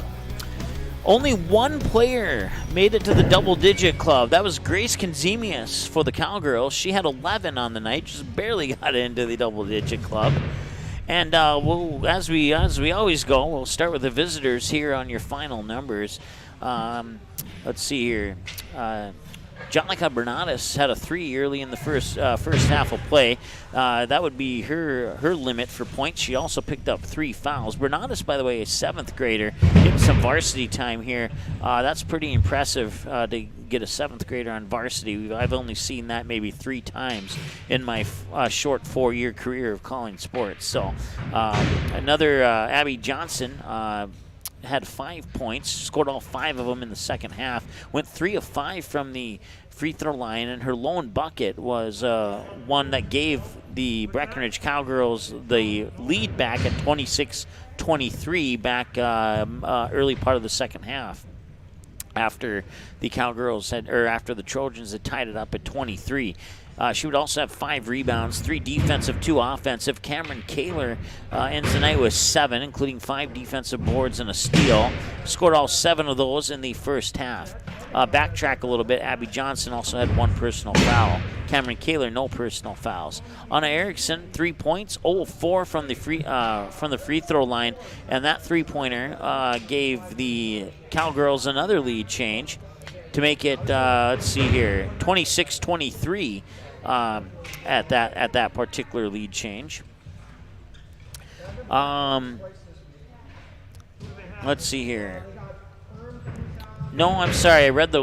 Only one player made it to the double-digit club. That was Grace Konzemius for the Cowgirls. She had 11 on the night, just barely got into the double-digit club. And we'll, as we always go, we'll start with the visitors here on your final numbers. Let's see here. Jonica Bernardis had a 3 early in the first half of play. That would be her limit for points. She also picked up 3 fouls. Bernardis, by the way, a 7th grader, getting some varsity time here. That's pretty impressive to get a 7th grader on varsity. I've only seen that maybe 3 times in my short 4-year career of calling sports. So another Abby Johnson had 5 points, scored all 5 of them in the second half, went 3 of 5 from the free throw line, and her lone bucket was one that gave the Breckenridge Cowgirls the lead back at 26-23 back early part of the second half, after the Trojans had tied it up at 23. She would also have 5 rebounds, 3 defensive, 2 offensive. Cameron Kaler ends the night with 7, including 5 defensive boards and a steal. Scored all 7 of those in the first half. Backtrack a little bit. Abby Johnson also had 1 personal foul. Cameron Kaler, no personal fouls. Anna Erickson, 3 points, 0-4 from the free throw line, and that 3-pointer gave the Cowgirls another lead change to make it, let's see here, 26-23 at that particular lead change. Let's see here. No, I'm sorry. I read the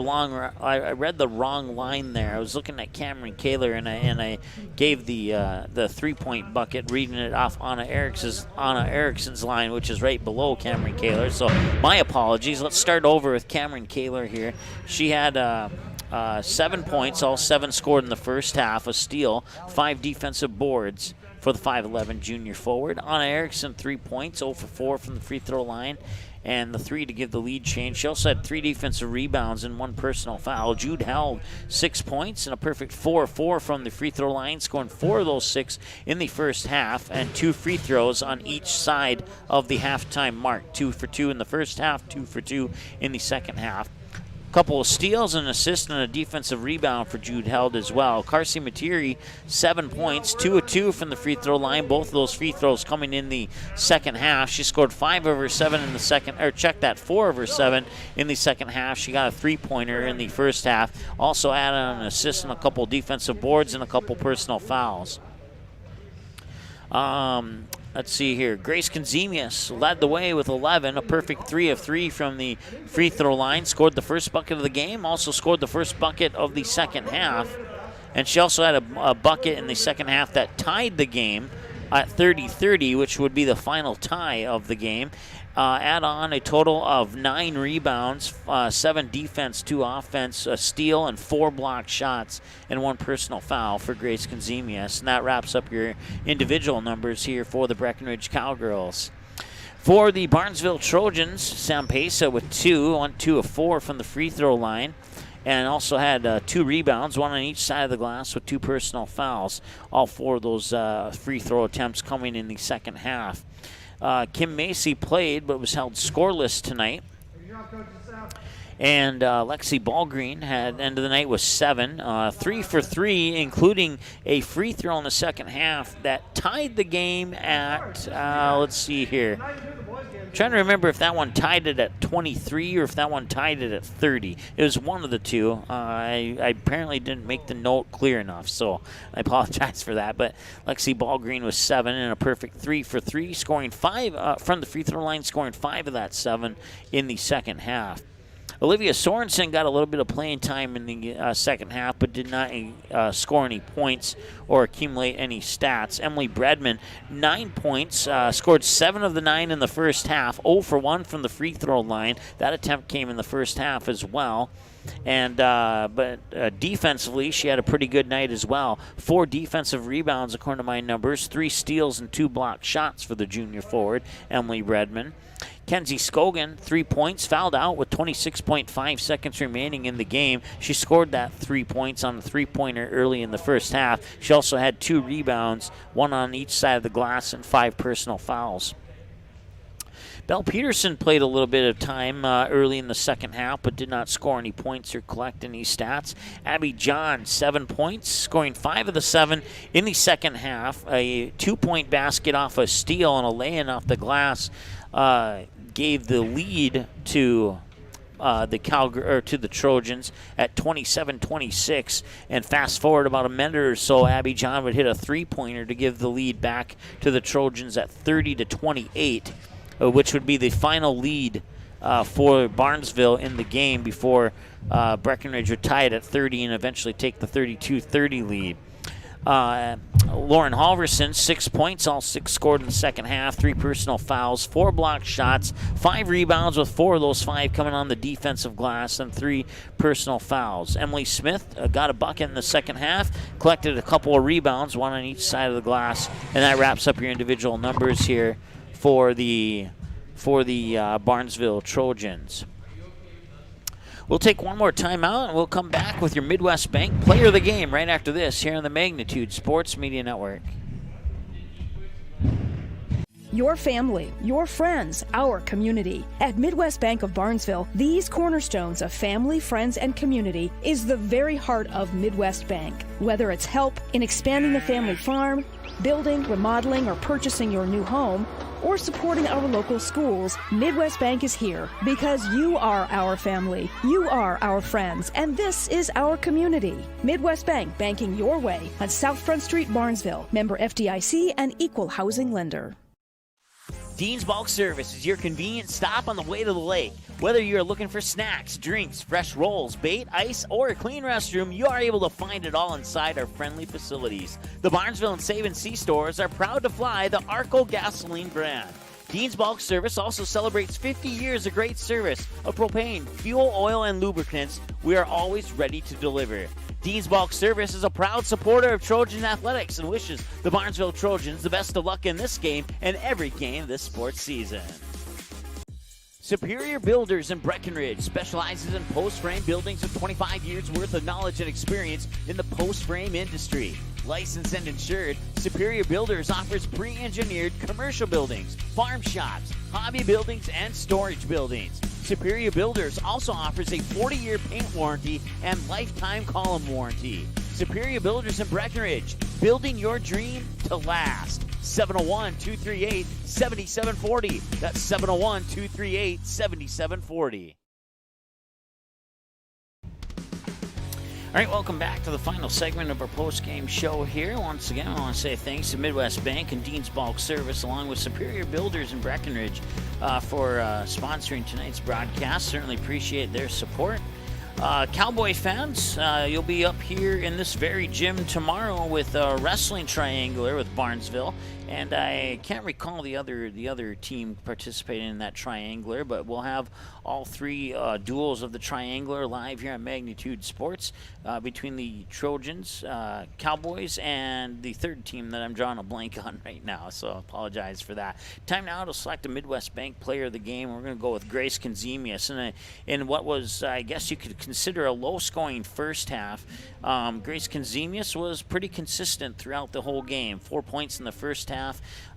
wrong line there. I was looking at Cameron Kaler, and I gave the 3-point bucket, reading it off Anna Erickson's line, which is right below Cameron Kaler. So my apologies. Let's start over with Cameron Kaler here. She had 7 points, all 7 scored in the first half, a steal, 5 defensive boards for the 5'11 junior forward. Anna Erickson, 3 points, 0 for 4 from the free throw line, and the 3 to give the lead change. She also had 3 defensive rebounds and 1 personal foul. Jude held 6 points and a perfect 4-4 from the free throw line, scoring 4 of those 6 in the first half, and 2 free throws on each side of the halftime mark. 2 for 2 in the first half, 2 for 2 in the second half. Couple of steals, an assist, and a defensive rebound for Jude Held as well. Carcy Materi, 7 points, 2 of 2 from the free throw line. Both of those free throws coming in the second half. She scored 5 of her 7 in the second, or check that, 4 of her 7 in the second half. She got a 3-pointer in the first half. Also added an assist and a couple defensive boards and a couple personal fouls. Let's see here. Grace Konzemius led the way with 11, a perfect 3 of 3 from the free throw line. Scored the first bucket of the game, also scored the first bucket of the second half. And she also had a bucket in the second half that tied the game at 30-30, which would be the final tie of the game. Add on a total of 9 rebounds, 7 defense, 2 offense, a steal, and 4 blocked shots, and 1 personal foul for Grace Conzemius. And that wraps up your individual numbers here for the Breckenridge Cowgirls. For the Barnesville Trojans, Sampesa with 2, 1, 2 of 4 from the free throw line, and also had 2 rebounds, 1 on each side of the glass with 2 personal fouls. All 4 of those free throw attempts coming in the second half. Kim Macy played but was held scoreless tonight. And Lexi Ballgreen had end of the night with 7, 3 for 3, including a free throw in the second half that tied the game at, let's see here. I'm trying to remember if that one tied it at 23 or if that one tied it at 30. It was one of the two. I apparently didn't make the note clear enough, so I apologize for that. But Lexi Ballgreen was 7 and a perfect 3 for 3, scoring 5 from the free throw line, scoring 5 of that 7 in the second half. Olivia Sorensen got a little bit of playing time in the second half, but did not score any points or accumulate any stats. Emily Bredman, 9 points, scored 7 of the 9 in the first half, 0 for 1 from the free throw line. That attempt came in the first half as well. And but defensively, she had a pretty good night as well. 4 defensive rebounds, according to my numbers, 3 steals and 2 blocked shots for the junior forward, Emily Bredman. Kenzie Scogan, 3 points, fouled out with 26.5 seconds remaining in the game. She scored that 3 points on a three-pointer early in the first half. She also had 2 rebounds, 1 on each side of the glass, and 5 personal fouls. Belle Peterson played a little bit of time early in the second half, but did not score any points or collect any stats. Abby John, 7 points, scoring 5 of the 7 in the second half. A 2-point basket off a steal and a lay-in off the glass gave the lead to the Trojans at 27-26. And fast forward about a minute or so, Abby John would hit a 3-pointer to give the lead back to the Trojans at 30-28. Which would be the final lead for Barnesville in the game before Breckenridge would tie it at 30 and eventually take the 32-30 lead. Lauren Halverson, 6 points, all 6 scored in the second half, 3 personal fouls, 4 blocked shots, 5 rebounds with 4 of those 5 coming on the defensive glass, and 3 personal fouls. Emily Smith got a bucket in the second half, collected a couple of rebounds, 1 on each side of the glass, and that wraps up your individual numbers here for the Barnesville Trojans. We'll take one more timeout, and we'll come back with your Midwest Bank Player of the Game right after this here on the Magnitude Sports Media Network. Your family, your friends, our community. At Midwest Bank of Barnesville, these cornerstones of family, friends, and community is the very heart of Midwest Bank. Whether it's help in expanding the family farm, building, remodeling, or purchasing your new home, or supporting our local schools, Midwest Bank is here because you are our family, you are our friends, and this is our community. Midwest Bank, banking your way on South Front Street, Barnesville. Member FDIC and equal housing lender. Dean's Bulk Service is your convenient stop on the way to the lake. Whether you're looking for snacks, drinks, fresh rolls, bait, ice, or a clean restroom, you are able to find it all inside our friendly facilities. The Barnesville and Save & See stores are proud to fly the Arco gasoline brand. Dean's Bulk Service also celebrates 50 years of great service of propane, fuel, oil, and lubricants. We are always ready to deliver. Dean's Bulk Service is a proud supporter of Trojan Athletics and wishes the Barnesville Trojans the best of luck in this game and every game this sports season. Superior Builders in Breckenridge specializes in post-frame buildings with 25 years worth of knowledge and experience in the post-frame industry. Licensed and insured, Superior Builders offers pre-engineered commercial buildings, farm shops, hobby buildings, and storage buildings. Superior Builders also offers a 40-year paint warranty and lifetime column warranty. Superior Builders in Breckenridge, building your dream to last. 701-238-7740. That's 701-238-7740. All right, welcome back to the final segment of our post-game show here. Once again, I want to say thanks to Midwest Bank and Dean's Bulk Service, along with Superior Builders in Breckenridge, for sponsoring tonight's broadcast. Certainly appreciate their support. Cowboy fans, you'll be up here in this very gym tomorrow with a wrestling triangular with Barnesville. And I can't recall the other team participating in that triangular, but we'll have all three duels of the triangular live here on Magnitude Sports between the Trojans, Cowboys, and the third team that I'm drawing a blank on right now, so I apologize for that. Time now to select a Midwest Bank player of the game. We're going to go with Grace Konzemius. In what was, I guess you could consider a low-scoring first half, Grace Konzemius was pretty consistent throughout the whole game. 4 points in the first half,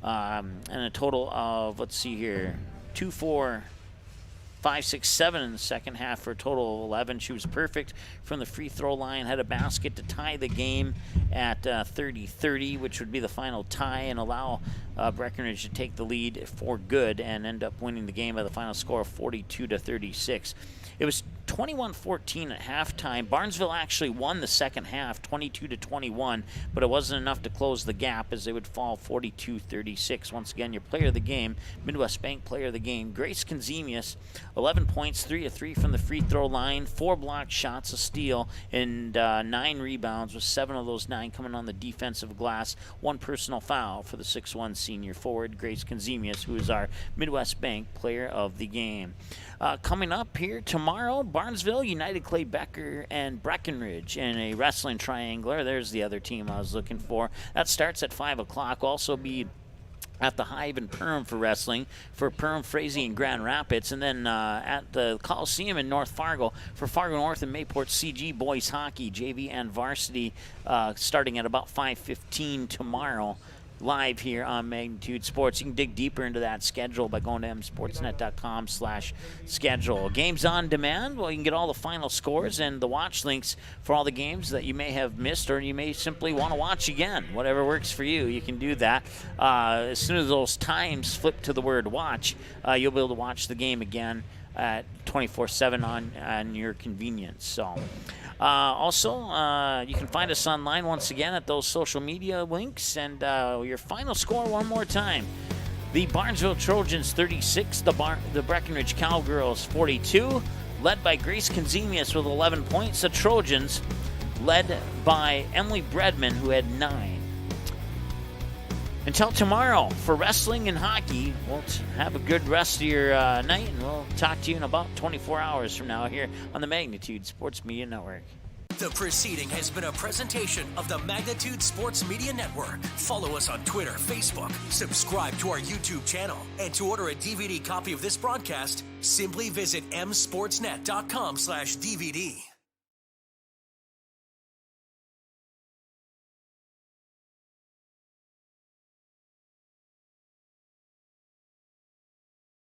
and a total of, let's see here, 2, 4, 5, 6, 7 in the second half for a total of 11. She was perfect from the free throw line, had a basket to tie the game at 30-30, which would be the final tie and allow Breckenridge to take the lead for good and end up winning the game by the final score of 42-36. It was 21-14 at halftime. Barnesville actually won the second half, 22-21, but it wasn't enough to close the gap as they would fall 42-36. Once again, your player of the game, Midwest Bank player of the game, Grace Konzemius, 11 points, 3 of 3 from the free throw line, 4 blocked shots, a steal, and 9 rebounds, with 7 of those 9 coming on the defensive glass. 1 personal foul for the 6'1 senior forward, Grace Konzemius, who is our Midwest Bank player of the game. Coming up here tomorrow, Barnesville, United Clay Becker, and Breckenridge in a wrestling triangular. There's the other team I was looking for. That starts at 5 o'clock. Also be at the Hive in Perham for wrestling, for Perham, Frazee, and Grand Rapids, and then at the Coliseum in North Fargo for Fargo North and Mayport CG boys hockey, JV and varsity, starting at about 5:15 tomorrow. Live here on Magnitude Sports. You can dig deeper into that schedule by going to msportsnet.com/schedule. Games on demand. Well, you can get all the final scores and the watch links for all the games that you may have missed, or you may simply want to watch again. Whatever works for you, you can do that. As soon as those times flip to the word watch, you'll be able to watch the game again at 24/7 on your convenience. So. Also, you can find us online once again at those social media links. And your final score one more time. The Barnesville Trojans 36, the Breckenridge Cowgirls 42, led by Grace Konzemius with 11 points. The Trojans led by Emily Bredman, who had 9. Until tomorrow, for wrestling and hockey, we'll have a good rest of your night, and we'll talk to you in about 24 hours from now here on the Magnitude Sports Media Network. The proceeding has been a presentation of the Magnitude Sports Media Network. Follow us on Twitter, Facebook, subscribe to our YouTube channel, and to order a DVD copy of this broadcast, simply visit msportsnet.com/DVD.